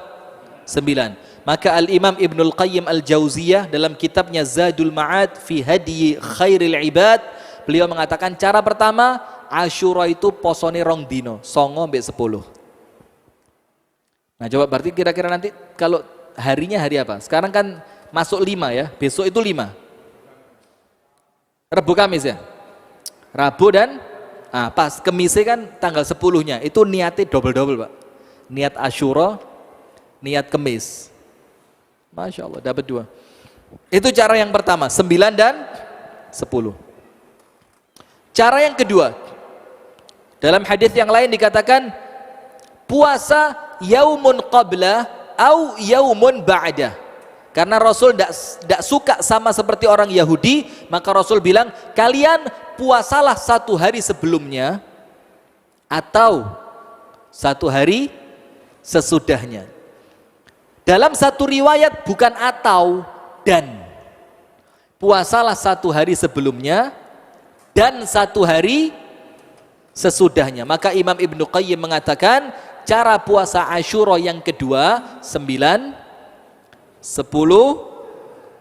9. Maka Al-Imam Ibnul Qayyim Al-Jauziyah dalam kitabnya Zadul Ma'ad fi Hadyi Khairil Ibad, beliau mengatakan cara pertama, Asyura itu posone 2 dino, 9 sampai 10. Nah, coba berarti kira-kira nanti kalau harinya hari apa? Sekarang kan masuk 5 ya, besok itu 5. Rabu Kamis ya? Rabu dan pas Kemisnya kan tanggal 10-nya, itu niatnya double-double, Pak. Niat Asyura, niat Kemis. Masya Allah, dapat 2. Itu cara yang pertama, 9 dan 10. Cara yang kedua, dalam hadis yang lain dikatakan puasa yaumun qabla au yaumun ba'da. Karena Rasul tidak suka sama seperti orang Yahudi, maka Rasul bilang kalian puasalah 1 hari sebelumnya atau 1 hari sesudahnya. Dalam satu riwayat bukan atau, dan puasalah 1 hari sebelumnya dan 1 hari sesudahnya. Maka Imam Ibnu Qayyim mengatakan cara puasa Asyura yang kedua 9, 10,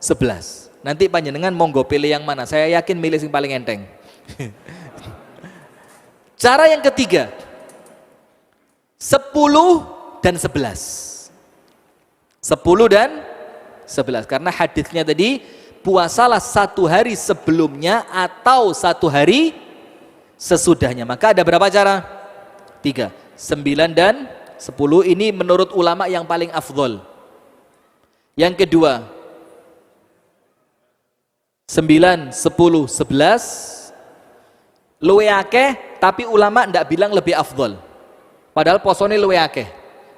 11. Nanti panjenengan monggo pilih yang mana. Saya yakin milih yang paling enteng. Cara yang ketiga 10 dan 11. 10 dan 11, karena hadisnya tadi puasalah 1 hari sebelumnya atau 1 hari sesudahnya. Maka ada berapa cara? 3, 9 dan 10. Ini menurut ulama yang paling afdol. Yang kedua 9, 10, 11 luwe akeh, tapi ulama tidak bilang lebih afdol, padahal posone luwe akeh.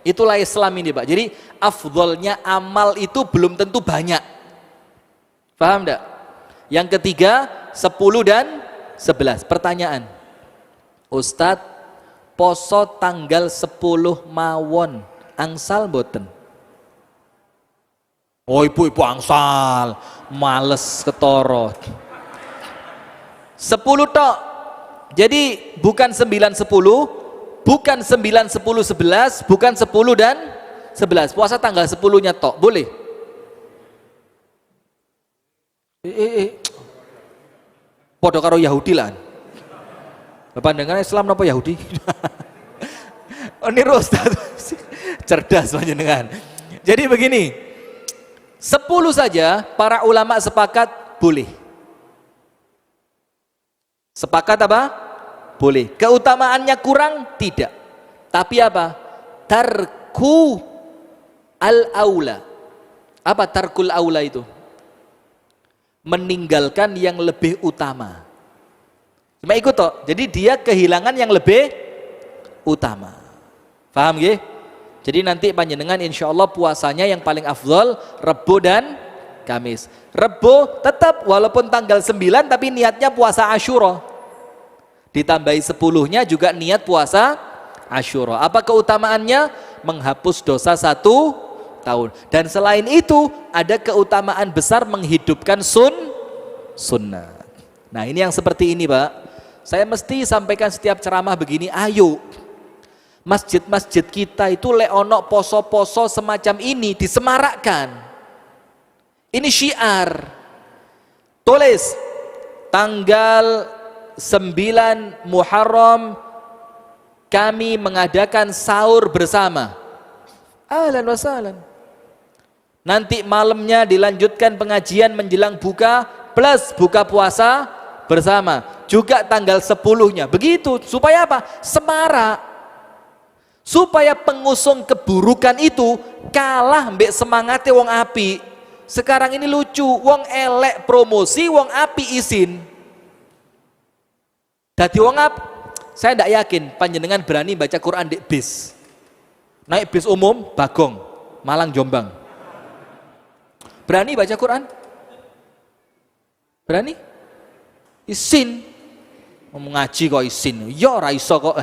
Itulah Islam ini, Pak. Jadi afdolnya amal itu belum tentu banyak. Paham enggak? Yang ketiga 10 dan 11. Pertanyaan, Ustadz, poso tanggal 10 mawon angsal mboten? Oh, ibu-ibu angsal, males ketoro. 10 tok. Jadi bukan 9, 10, bukan 9, 10, 11, bukan 10 dan 11. Puasa tanggal 10-nya tok, boleh? Podo karo Yahudi lah. Pandangan Islam napa Yahudi? Oh, ini Ustaz. Cerdas panjenengan. Jadi begini, 10 saja para ulama sepakat boleh. Sepakat apa? Boleh. Keutamaannya kurang? Tidak. Tapi apa? Tarku al-aula. Apa tarkul aula itu? Meninggalkan yang lebih utama. Cuma ikut toh. Jadi dia kehilangan yang lebih utama. Paham nggih? Jadi nanti panjenengan insya Allah puasanya yang paling afdol Rebo dan Kamis. Rebo tetap walaupun tanggal 9 tapi niatnya puasa Asyura. Ditambahi 10-nya juga niat puasa Asyura. Apa keutamaannya? Menghapus dosa 1 tahun. Dan selain itu ada keutamaan besar menghidupkan sunnah. Nah, ini yang seperti ini, Pak. Saya mesti sampaikan setiap ceramah begini, ayo masjid-masjid kita itu leonok poso-poso semacam ini disemarakkan. Ini syiar. Tulis tanggal 9 Muharram kami mengadakan sahur bersama. Ahlan wa sahlan. Nanti malamnya dilanjutkan pengajian menjelang buka plus buka puasa bersama. Juga tanggal 10-nya. Begitu supaya apa? Semarak. Supaya pengusung keburukan itu kalah mbek semangatnya wong api. Sekarang ini lucu, wong elek promosi, wong api izin. Dadi wong api, saya tidak yakin panjenengan berani baca Quran di bis. Naik bis umum Bagong, Malang Jombang. Berani baca Quran? Berani? Izin. Mau ngaji kok izin. Ya ora iso kok.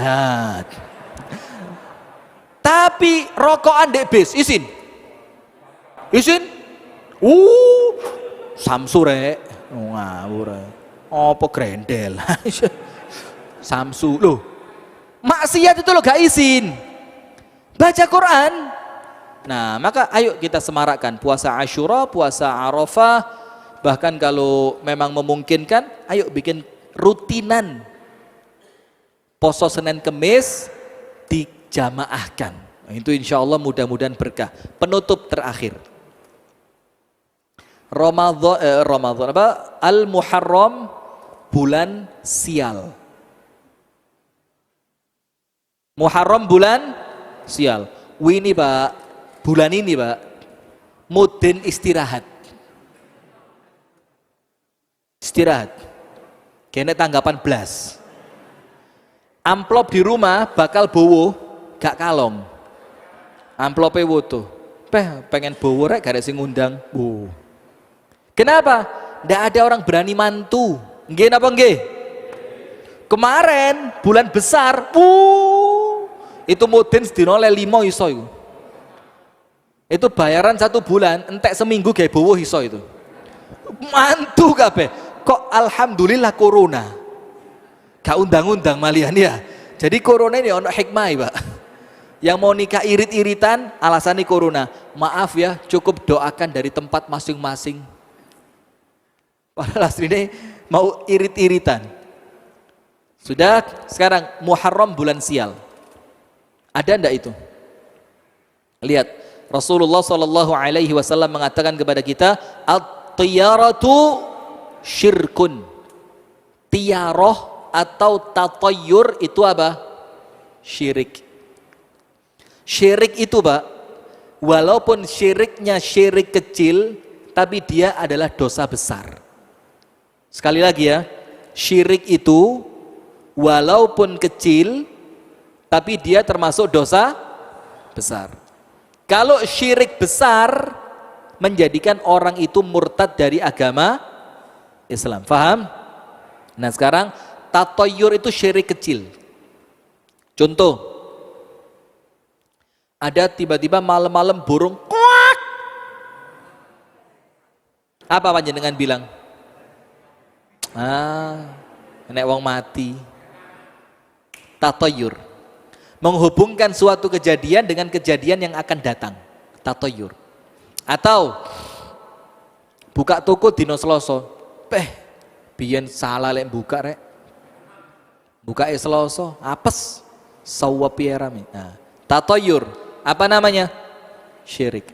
Tapi rokokan dek bis, izin. Izin? Samsu rek. Ngawur rek. Apa grendel? Samsu. Loh, maksiat itu lo gak izin. Baca Quran. Nah, maka ayo kita semarakkan puasa Asyura, puasa Arafah. Bahkan kalau memang memungkinkan, ayo bikin rutinan. Poso Senin Kemis dijamaahkan. Nah, itu insya Allah mudah-mudahan berkah. Penutup terakhir. Ramadan apa? Al-Muharram, bulan sial. Muharram bulan sial. Ini Pak, bulan ini Pak, mudin istirahat. istirahat. Kene tanggapan blas. Amplop di rumah bakal bowo, gak kalong. Amplope woto. Pengen bowo rek gak ada sing ngundang. Kenapa? Ndak ada orang berani mantu. Nggih napa nggih? Kemarin bulan besar, itu mudin sedina oleh 5 iso iku. Itu bayaran 1 bulan, entek seminggu gawe bowo iso itu. Mantu kabeh. Kok alhamdulillah corona. Gak undang-undang malian ya. Jadi corona ini ono hikmah, Pak. Yang mau nikah irit-iritan alasannya corona. Maaf ya, cukup doakan dari tempat masing-masing. Padahal aslinya mau irit-iritan. Sudah, sekarang Muharram bulan sial. Ada ndak itu? Lihat, Rasulullah SAW mengatakan kepada kita, at-tiyaratu syirkun. Tiyaroh atau tatayyur itu apa? Syirik. Syirik itu, Pak, walaupun syiriknya syirik kecil, tapi dia adalah dosa besar. Sekali lagi ya, syirik itu walaupun kecil, tapi dia termasuk dosa besar. Kalau syirik besar, menjadikan orang itu murtad dari agama Islam. Faham? Nah sekarang, tatayyur itu syirik kecil. Contoh, ada tiba-tiba malam-malam burung kuak. Apa panjenengan bilang? Nek wong mati. Tatayyur. Menghubungkan suatu kejadian dengan kejadian yang akan datang. Tatayyur. Atau buka toko dino Selasa. Biyen salah lek buka rek. Buka Selasa, apes. Sawap ya rame. Nah, tatayyur. Apa namanya? Syirik.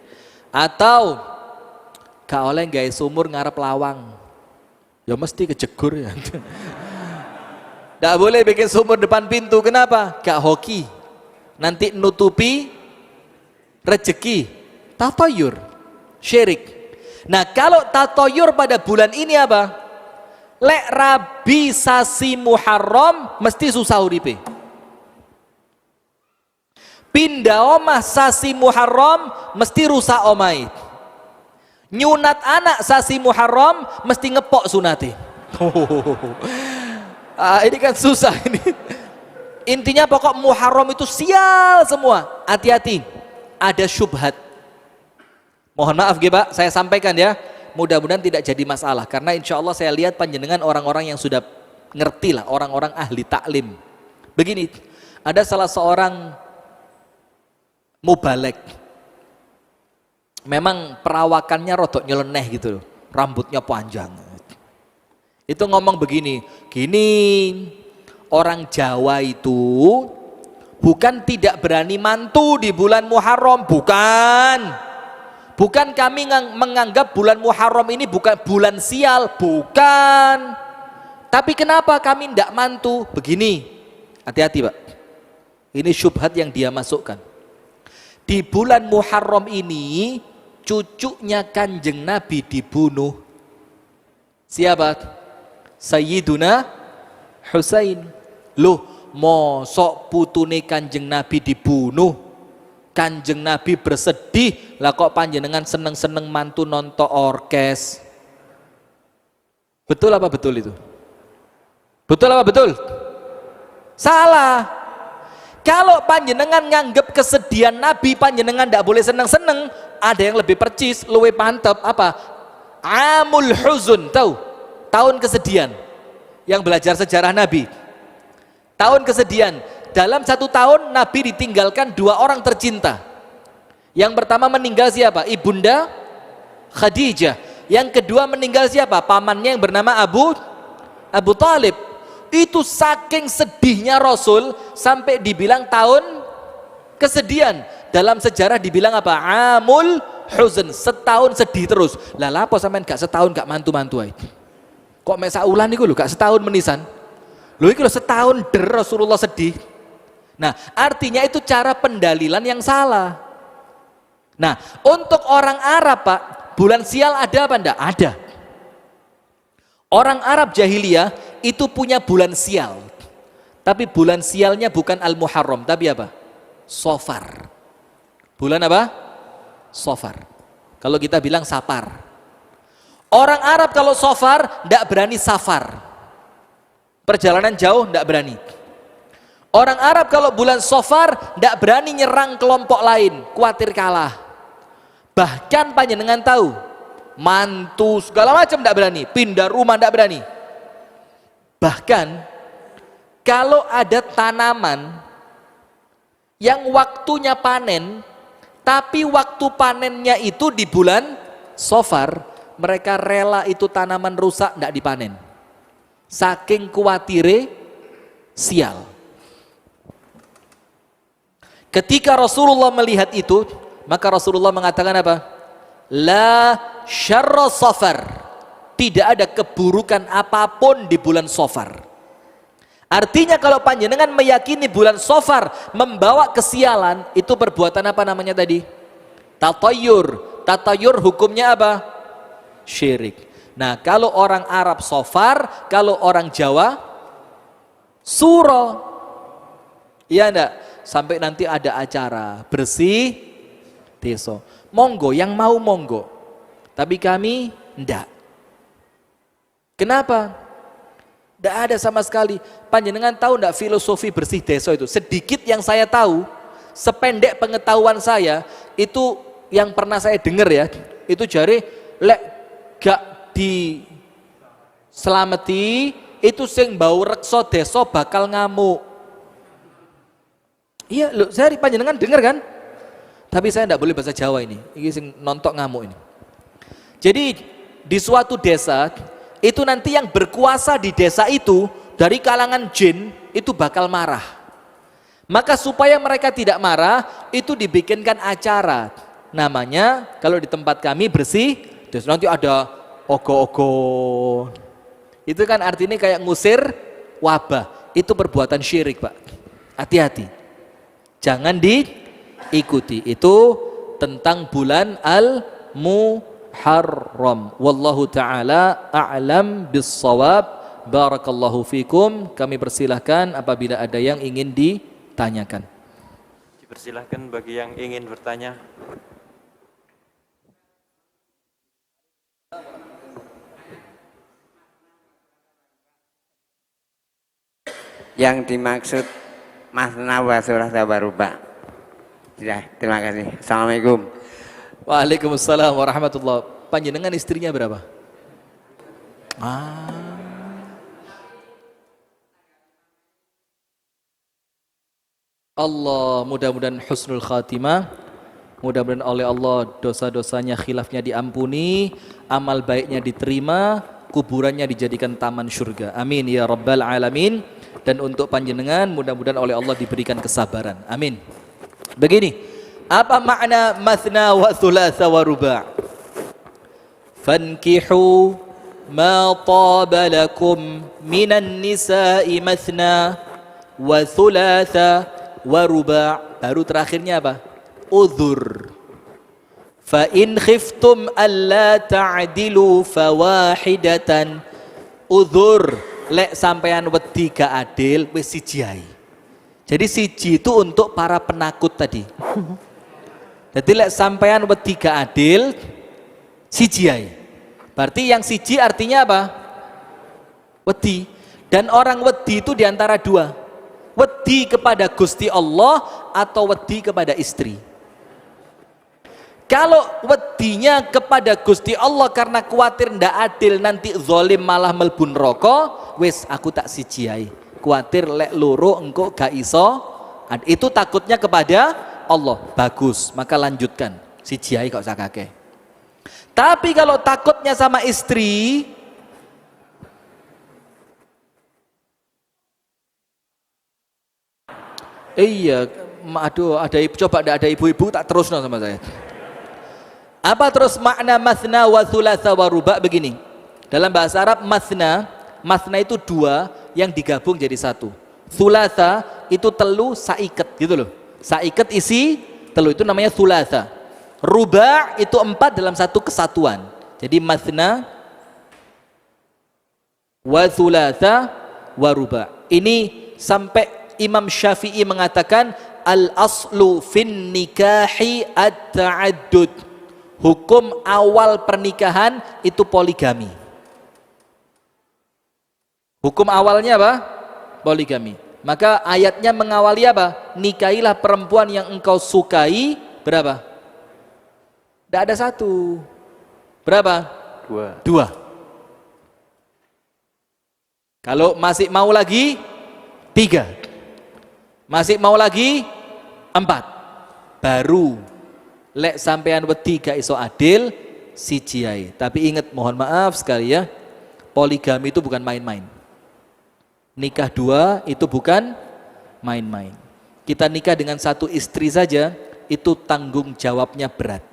Atau gak oleh gawe sumur ngarep lawang. Ya mesti kejegur ya. Tidak boleh bikin sumur depan pintu. Kenapa? Gak hoki. Nanti nutupi rezeki. Tatayyur. Syirik. Nah kalau tatayyur pada bulan ini apa? Lek rabi sasi Muharram mesti susah uripe. Pindah omah sasi Muharram mesti rusak omai. Nyunat anak sasi Muharram mesti ngepok sunati. Ini kan susah ini. Intinya pokok Muharram itu sial semua. Hati-hati, ada syubhat. Mohon maaf ya Pak, saya sampaikan ya. Mudah-mudahan tidak jadi masalah. Karena insya Allah saya lihat panjenengan orang-orang yang sudah ngerti lah, orang-orang ahli taklim. Begini, ada salah seorang mubalek. Memang perawakannya rodok nyeleneh gitu loh. Rambutnya panjang. Itu ngomong begini, orang Jawa itu bukan tidak berani mantu di bulan Muharram, bukan kami menganggap bulan Muharram ini bukan bulan sial, bukan. Tapi kenapa kami tidak mantu? Begini, hati-hati Pak, ini syubhat yang dia masukkan. Di bulan Muharram ini cucunya Kanjeng Nabi dibunuh. Siapa? Sayyiduna Husain. Loh, mosok putune Kanjeng Nabi dibunuh? Kanjeng Nabi bersedih, lah kok panjenengan seneng-seneng mantu nonton orkes? Betul apa betul itu? Betul apa betul? Salah. Kalau panjenengan nganggep kesedihan Nabi, panjenengan tidak boleh seneng-seneng. Ada yang lebih percis, luwe pantep apa? Amul huzun, tahu? Tahun kesedihan. Yang belajar sejarah Nabi. Tahun kesedihan. Dalam 1 tahun Nabi ditinggalkan 2 orang tercinta. Yang pertama meninggal siapa? Ibunda Khadijah. Yang kedua meninggal siapa? Pamannya yang bernama Abu Talib. Itu saking sedihnya Rasul sampai dibilang tahun kesedihan. Dalam sejarah dibilang apa? Amul huzn, setahun sedih terus. Lah apa sampean gak setahun gak mantu-mantu ae? Kok mek saulan niku lho gak setahun menisan? Lho iki lho setahun Rasulullah sedih. Nah, artinya itu cara pendalilan yang salah. Nah, untuk orang Arab Pak, bulan sial ada apa enggak? Ada. Orang Arab jahiliyah itu punya bulan sial. Tapi bulan sialnya bukan Al-Muharram, tapi apa? Safar. Bulan apa? Safar. Kalau kita bilang Safar. Orang Arab kalau Safar tidak berani safar. Perjalanan jauh tidak berani. Orang Arab kalau bulan Safar tidak berani nyerang kelompok lain, khawatir kalah. Bahkan panjenengan tahu, mantu segala macam tidak berani, pindah rumah tidak berani. Bahkan kalau ada tanaman yang waktunya panen, tapi waktu panennya itu di bulan Safar, mereka rela itu tanaman rusak tidak dipanen. Saking kuatire sial. Ketika Rasulullah melihat itu, maka Rasulullah mengatakan apa? La syarra safar. Tidak ada keburukan apapun di bulan Safar. Artinya kalau panjenengan meyakini bulan Safar membawa kesialan, itu perbuatan apa namanya tadi? Tatayur. Tatayur hukumnya apa? Syirik. Nah, kalau orang Arab Safar, kalau orang Jawa Suro. Iya enggak? Sampai nanti ada acara bersih desa. Monggo, yang mau monggo. Tapi kami enggak. Kenapa? Enggak ada sama sekali. Panjenengan tahu enggak filosofi bersih desa itu? Sedikit yang saya tahu, sependek pengetahuan saya, itu yang pernah saya dengar ya, itu jari lek gak diselamati itu sing bau rekso deso bakal ngamuk. Iya loh, saya panjenengan dengar kan? Tapi saya tidak boleh bahasa Jawa ini sing nontok ngamuk ini. Jadi di suatu desa itu nanti yang berkuasa di desa itu dari kalangan jin itu bakal marah. Maka supaya mereka tidak marah itu dibikinkan acara. Namanya kalau di tempat kami bersih, terus nanti ada ogo-ogo. Itu kan artinya kayak ngusir wabah. Itu perbuatan syirik, Pak. Hati-hati. Jangan diikuti. Itu tentang bulan Al-Muharram. Wallahu ta'ala a'lam bis-shawab. Barakallahu fikum. Kami persilahkan apabila ada yang ingin ditanyakan. Dipersilahkan bagi yang ingin bertanya. Yang dimaksud masna wa thulatsa wa ruba'. Ya, terima kasih. Assalamualaikum. Waalaikumsalam warahmatullahi. Panjenengan istrinya berapa? Allah, mudah-mudahan husnul khatimah. Mudah-mudahan oleh Allah dosa-dosanya, khilafnya diampuni, amal baiknya diterima, kuburannya dijadikan taman surga. Amin ya rabbal alamin. Dan untuk panjenengan mudah-mudahan oleh Allah diberikan kesabaran. Amin. Begini, apa makna mathna wa thulatsa wa ruba'? Fankihu ma taba lakum minan nisa'i mathna wa thulatsa wa ruba'. Baru terakhirnya apa? Udhur. Fa in khiftum alla ta'dilu fawahidatan. Udhur. Lek sampean wedi gak adil wis siji ae. Jadi siji itu untuk para penakut tadi. Jadi lek sampean wedi gak adil siji ae. Berarti yang siji artinya apa? Wedi. Dan orang wedi itu diantara dua. Wedi kepada Gusti Allah atau wedi kepada istri. Kalau wedinya kepada Gusti Allah karena khawatir ndak adil nanti zalim malah melbun roko, wis aku tak siji ae. Khawatir lek loro engko gak iso, itu takutnya kepada Allah. Bagus, maka lanjutkan. Siji ae kok sakake. Tapi kalau takutnya sama istri, iya, aduh ada coba ada ibu-ibu tak terusno sama saya. Apa terus makna mathna wa thulatsa wa ruba' begini. Dalam bahasa Arab mathna itu dua yang digabung jadi satu. Thulatsa itu telu saiket gitu loh. Saiket isi telu itu namanya thulatsa. Ruba' itu empat dalam satu kesatuan. Jadi mathna wa thulatha wa ruba. Ini sampai Imam Syafi'i mengatakan al aslu fin nikahi at-ta'addud. Hukum awal pernikahan itu poligami. Hukum awalnya apa? Poligami. Maka ayatnya mengawali apa? Nikahilah perempuan yang engkau sukai. Berapa? Tidak ada satu. Berapa? Dua. Kalau masih mau lagi 3. Masih mau lagi 4. Baru lek sampean wedi gak iso adil siji ae. Tapi ingat, mohon maaf sekali ya, poligami itu bukan main-main. Nikah 2 itu bukan main-main. Kita nikah dengan 1 istri saja itu tanggung jawabnya berat.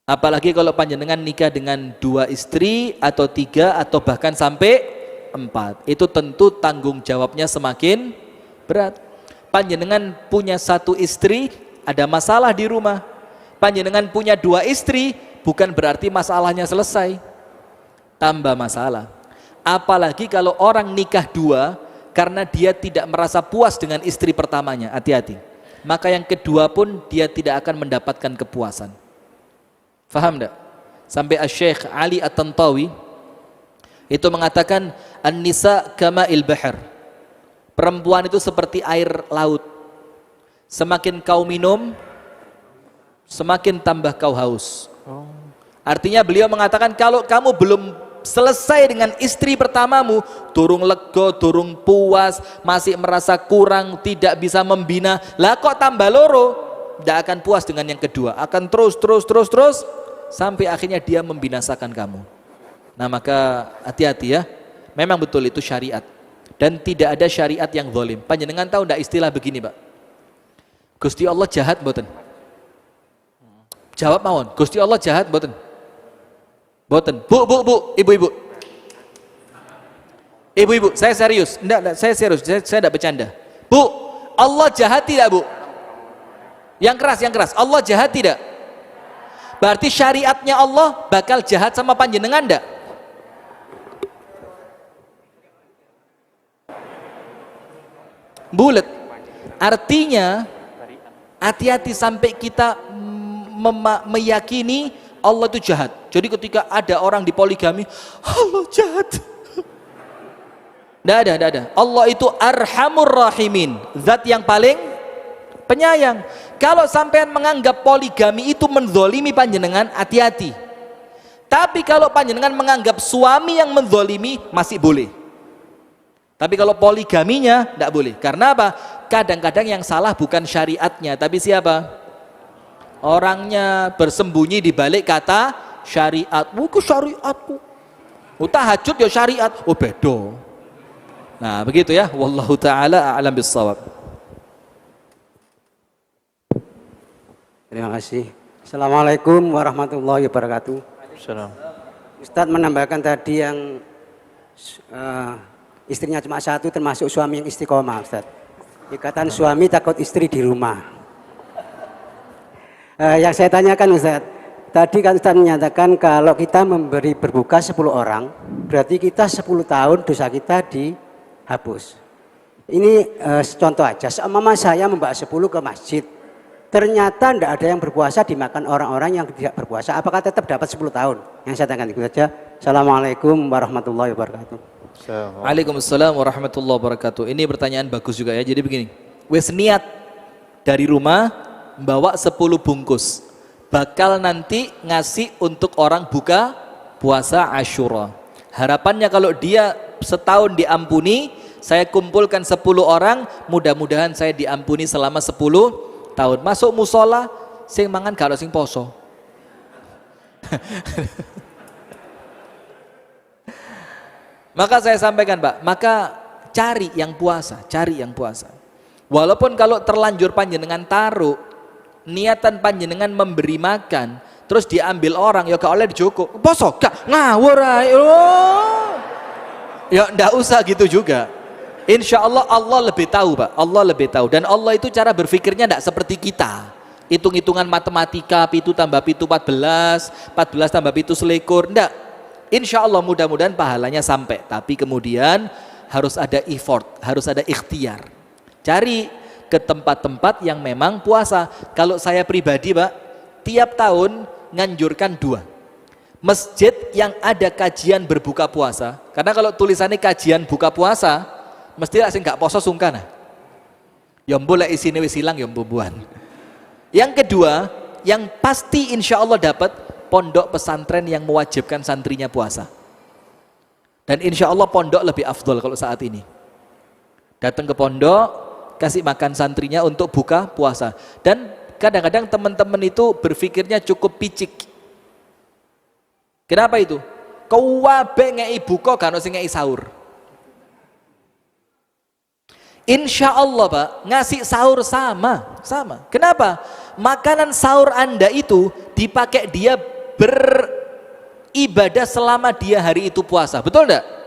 Apalagi kalau panjenengan nikah dengan 2 istri atau 3 atau bahkan sampai 4, itu tentu tanggung jawabnya semakin berat. Panjenengan punya 1 istri, ada masalah di rumah. Panjenengan punya 2 istri, bukan berarti masalahnya selesai, tambah masalah. Apalagi kalau orang nikah 2 karena dia tidak merasa puas dengan istri pertamanya, hati-hati. Maka yang kedua pun dia tidak akan mendapatkan kepuasan. Faham enggak? Sampai Asy-Syaikh Ali At-Tantawi itu mengatakan an-nisa kama'il bahr. Perempuan itu seperti air laut. Semakin kau minum, semakin tambah kau haus. Artinya beliau mengatakan kalau kamu belum selesai dengan istri pertamamu, durung lego, durung puas, masih merasa kurang, tidak bisa membina, lah kok tambah loro, tidak akan puas dengan yang kedua, akan terus sampai akhirnya dia membinasakan kamu. Nah maka hati-hati ya, memang betul itu syariat dan tidak ada syariat yang zalim. Panjenengan tahu tidak istilah begini Pak? Gusti Allah jahat mboten? Jawab mawon, Gusti Allah jahat mboten? Mboten. Bu, ibu-ibu, saya serius. Enggak, saya serius, saya tidak bercanda. Bu, Allah jahat tidak Bu? Yang keras, Allah jahat tidak? Berarti syariatnya Allah bakal jahat sama panjenengan enggak? Bulet. Artinya hati-hati sampai kita meyakini Allah itu jahat. Jadi ketika ada orang di poligami, Allah jahat. Tidak ada. Allah itu Arhamur Rahimin, zat yang paling penyayang. Kalau sampean menganggap poligami itu menzolimi panjenengan, hati-hati. Tapi kalau panjenengan menganggap suami yang menzolimi, masih boleh. Tapi kalau poligaminya tidak boleh. Karena apa? Kadang-kadang yang salah bukan syariatnya, tapi siapa? Orangnya bersembunyi di balik kata syariat. Buku syariatku. Tahajud ya syariat. Oh bedo. Nah begitu ya. Wallahu ta'ala a'lam bissawab. Terima kasih. Assalamualaikum warahmatullahi wabarakatuh. Salam. Ustadz menambahkan tadi yang istrinya cuma 1 termasuk suami yang istiqomah Ustadz. Ikatan suami takut istri di rumah. Yang saya tanyakan Ustadz, tadi kan Ustadz menyatakan kalau kita memberi berbuka 10 orang, berarti kita 10 tahun dosa kita dihapus. Ini contoh aja, seumpama saya membawa 10 ke masjid, ternyata tidak ada yang berpuasa dimakan orang-orang yang tidak berpuasa, apakah tetap dapat 10 tahun? Yang saya tanyakan itu saja. Assalamualaikum warahmatullahi wabarakatuh. Waalaikumsalam warahmatullahi wabarakatuh. Ini pertanyaan bagus juga ya. Jadi begini, wes niat dari rumah bawa 10 bungkus, bakal nanti ngasih untuk orang buka puasa Asyura. Harapannya kalau dia setahun diampuni, saya kumpulkan 10 orang, mudah-mudahan saya diampuni selama 10 tahun. Masuk musola, sing mangan kalau sing poso. Maka saya sampaikan Pak, maka cari yang puasa. Walaupun kalau terlanjur panjenengan taruh, niatan panjenengan memberi makan, terus diambil orang, ya gak oleh dijoko. Poso, gak ngawur ae. Ya ndak usah gitu juga. Insya Allah Allah lebih tahu Pak, Allah lebih tahu. Dan Allah itu cara berpikirnya ndak seperti kita. Hitung-hitungan matematika, pitu tambah pitu 14, 14 tambah pitu selikur, ndak. insya Allah mudah-mudahan pahalanya sampai. Tapi kemudian harus ada effort, harus ada ikhtiar. Cari ke tempat-tempat yang memang puasa. Kalau saya pribadi Pak, tiap tahun nganjurkan 2 masjid yang ada kajian berbuka puasa. Karena kalau tulisannya kajian buka puasa, mesti lah sing gak poso sungkan. Ya boleh isine wis ilang ya mbubuhan. Yang kedua, yang pasti insya Allah dapat pondok pesantren yang mewajibkan santrinya puasa. Dan insya Allah pondok lebih afdol kalau saat ini. Datang ke pondok, kasih makan santrinya untuk buka puasa. Dan kadang-kadang teman-teman itu berpikirnya cukup picik. Kenapa itu? Kau wabe ngei buka kan sing ngei sahur. Insya Allah Pak, ngasih sahur sama. Kenapa? Makanan sahur Anda itu dipakai dia beribadah selama dia hari itu puasa. Betul enggak?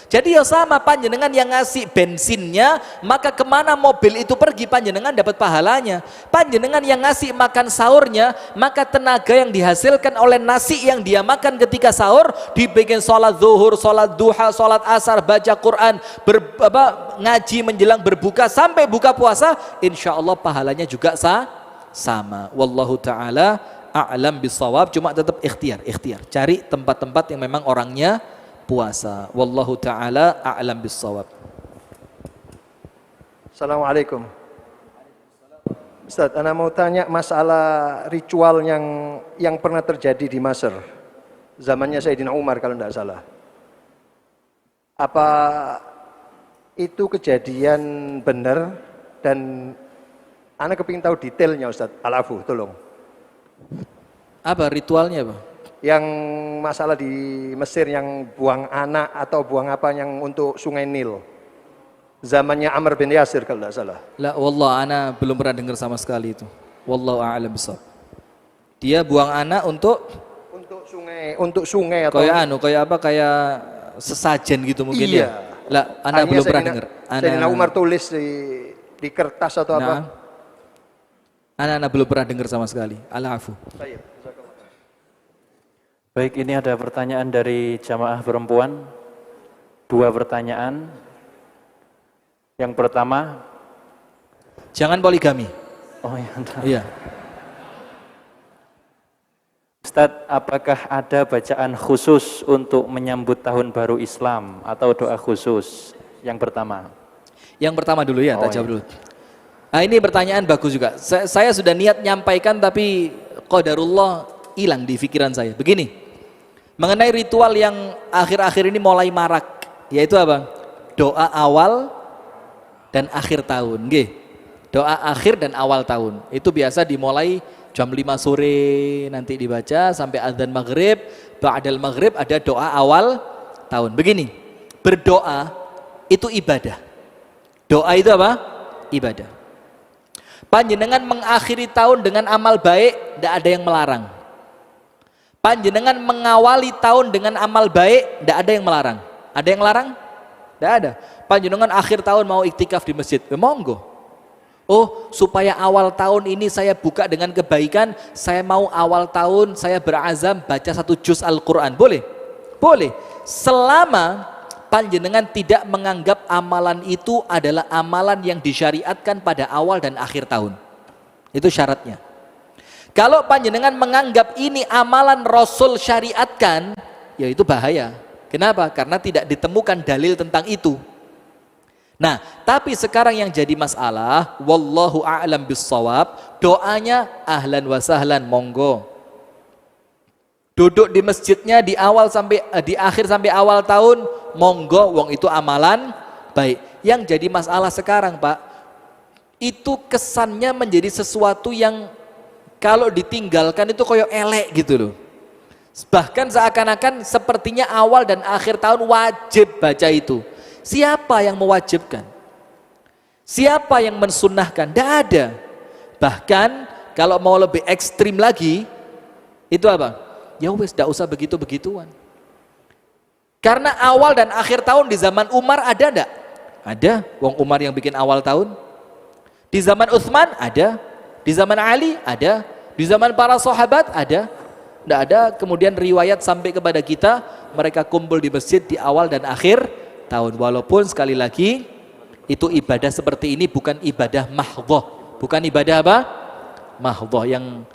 Jadi ya sama, panjenengan yang ngasih bensinnya, maka kemana mobil itu pergi panjenengan dapat pahalanya. Panjenengan yang ngasih makan sahurnya, maka tenaga yang dihasilkan oleh nasi yang dia makan ketika sahur, dibikin sholat zuhur, sholat duha, sholat asar, baca Quran, ngaji menjelang berbuka sampai buka puasa, insya Allah pahalanya juga sama. Wallahu ta'ala a'lam bisawab. Cuma tetap ikhtiar. Cari tempat-tempat yang memang orangnya puasa. Wallahu ta'ala a'lam bissawab. Assalamualaikum. Ustaz, ana mau tanya masalah ritual yang pernah terjadi di Mesir. Zamannya Sayyidina Umar kalau tidak salah. Apa itu kejadian benar dan ana kepingin tahu detailnya Ustaz. Al-Afu, tolong. Apa ritualnya, Pak? Yang masalah di Mesir yang buang anak atau buang apa yang untuk Sungai Nil. Zamannya Amr bin Yasir kalau tidak salah. La wallah ana belum pernah dengar sama sekali itu. Wallahu a'lam bishawab. Dia buang anak untuk sungai atau kayak sesajen gitu mungkin iya. Ya. Lah ana belum pernah dengar. Sayyidina Umar tulis di kertas atau apa? Ana belum pernah dengar sama sekali. Al-afu. Baik, ini ada pertanyaan dari jamaah perempuan. 2 pertanyaan. Yang pertama, jangan poligami. Oh ya. Iya. Ustadz, apakah ada bacaan khusus untuk menyambut tahun baru Islam atau doa khusus? Yang pertama. Yang pertama dulu ya, tak jawab dulu. Nah, ini pertanyaan bagus juga. Saya sudah niat nyampaikan tapi qadarullah hilang di pikiran saya. Begini. Mengenai ritual yang akhir-akhir ini mulai marak, yaitu apa? Doa awal dan akhir tahun. Nggih. Doa akhir dan awal tahun. Itu biasa dimulai jam 5 sore nanti dibaca sampai adzan maghrib. Ba'dal maghrib ada doa awal tahun. Begini, berdoa itu ibadah. Doa itu apa? Ibadah. Panjenengan mengakhiri tahun dengan amal baik, tidak ada yang melarang. Panjenengan mengawali tahun dengan amal baik, tidak ada yang melarang. Ada yang melarang? Tidak ada. Panjenengan akhir tahun mau iktikaf di masjid, monggo. Oh, supaya awal tahun ini saya buka dengan kebaikan, saya mau awal tahun saya berazam baca 1 juz Al-Quran. Boleh? Boleh. Selama panjenengan tidak menganggap amalan itu adalah amalan yang disyariatkan pada awal dan akhir tahun. Itu syaratnya. Kalau panjenengan menganggap ini amalan Rasul syariatkan, ya itu bahaya. Kenapa? Karena tidak ditemukan dalil tentang itu. Nah, tapi sekarang yang jadi masalah, wallahu a'lam bissawab, doanya ahlan wa sahlan, monggo. Duduk di masjidnya di akhir sampai awal tahun, monggo, wong itu amalan baik. Yang jadi masalah sekarang, Pak, itu kesannya menjadi sesuatu yang kalau ditinggalkan itu koyo elek gitu loh. Bahkan seakan-akan sepertinya awal dan akhir tahun wajib baca itu. Siapa yang mewajibkan? Siapa yang mensunnahkan? Tidak ada. Bahkan kalau mau lebih ekstrim lagi, itu apa? Ya wes, tidak usah begitu-begituan. Karena awal dan akhir tahun di zaman Umar ada enggak? Ada. Wong Umar yang bikin awal tahun. Di zaman Utsman ada. Di zaman Ali ada. Di zaman para sahabat ada. Tidak ada kemudian riwayat sampai kepada kita mereka kumpul di masjid di awal dan akhir tahun. Walaupun sekali lagi itu ibadah seperti ini bukan ibadah mahdhah. Bukan ibadah apa? Mahdhah yang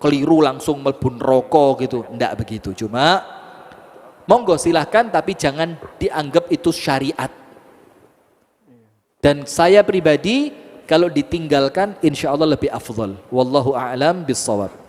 keliru langsung melbun rokok gitu. Tidak begitu. Cuma monggo silahkan tapi jangan dianggap itu syariat. Dan saya pribadi kalau ditinggalkan insya Allah lebih afdal. Wallahu a'lam bissawab.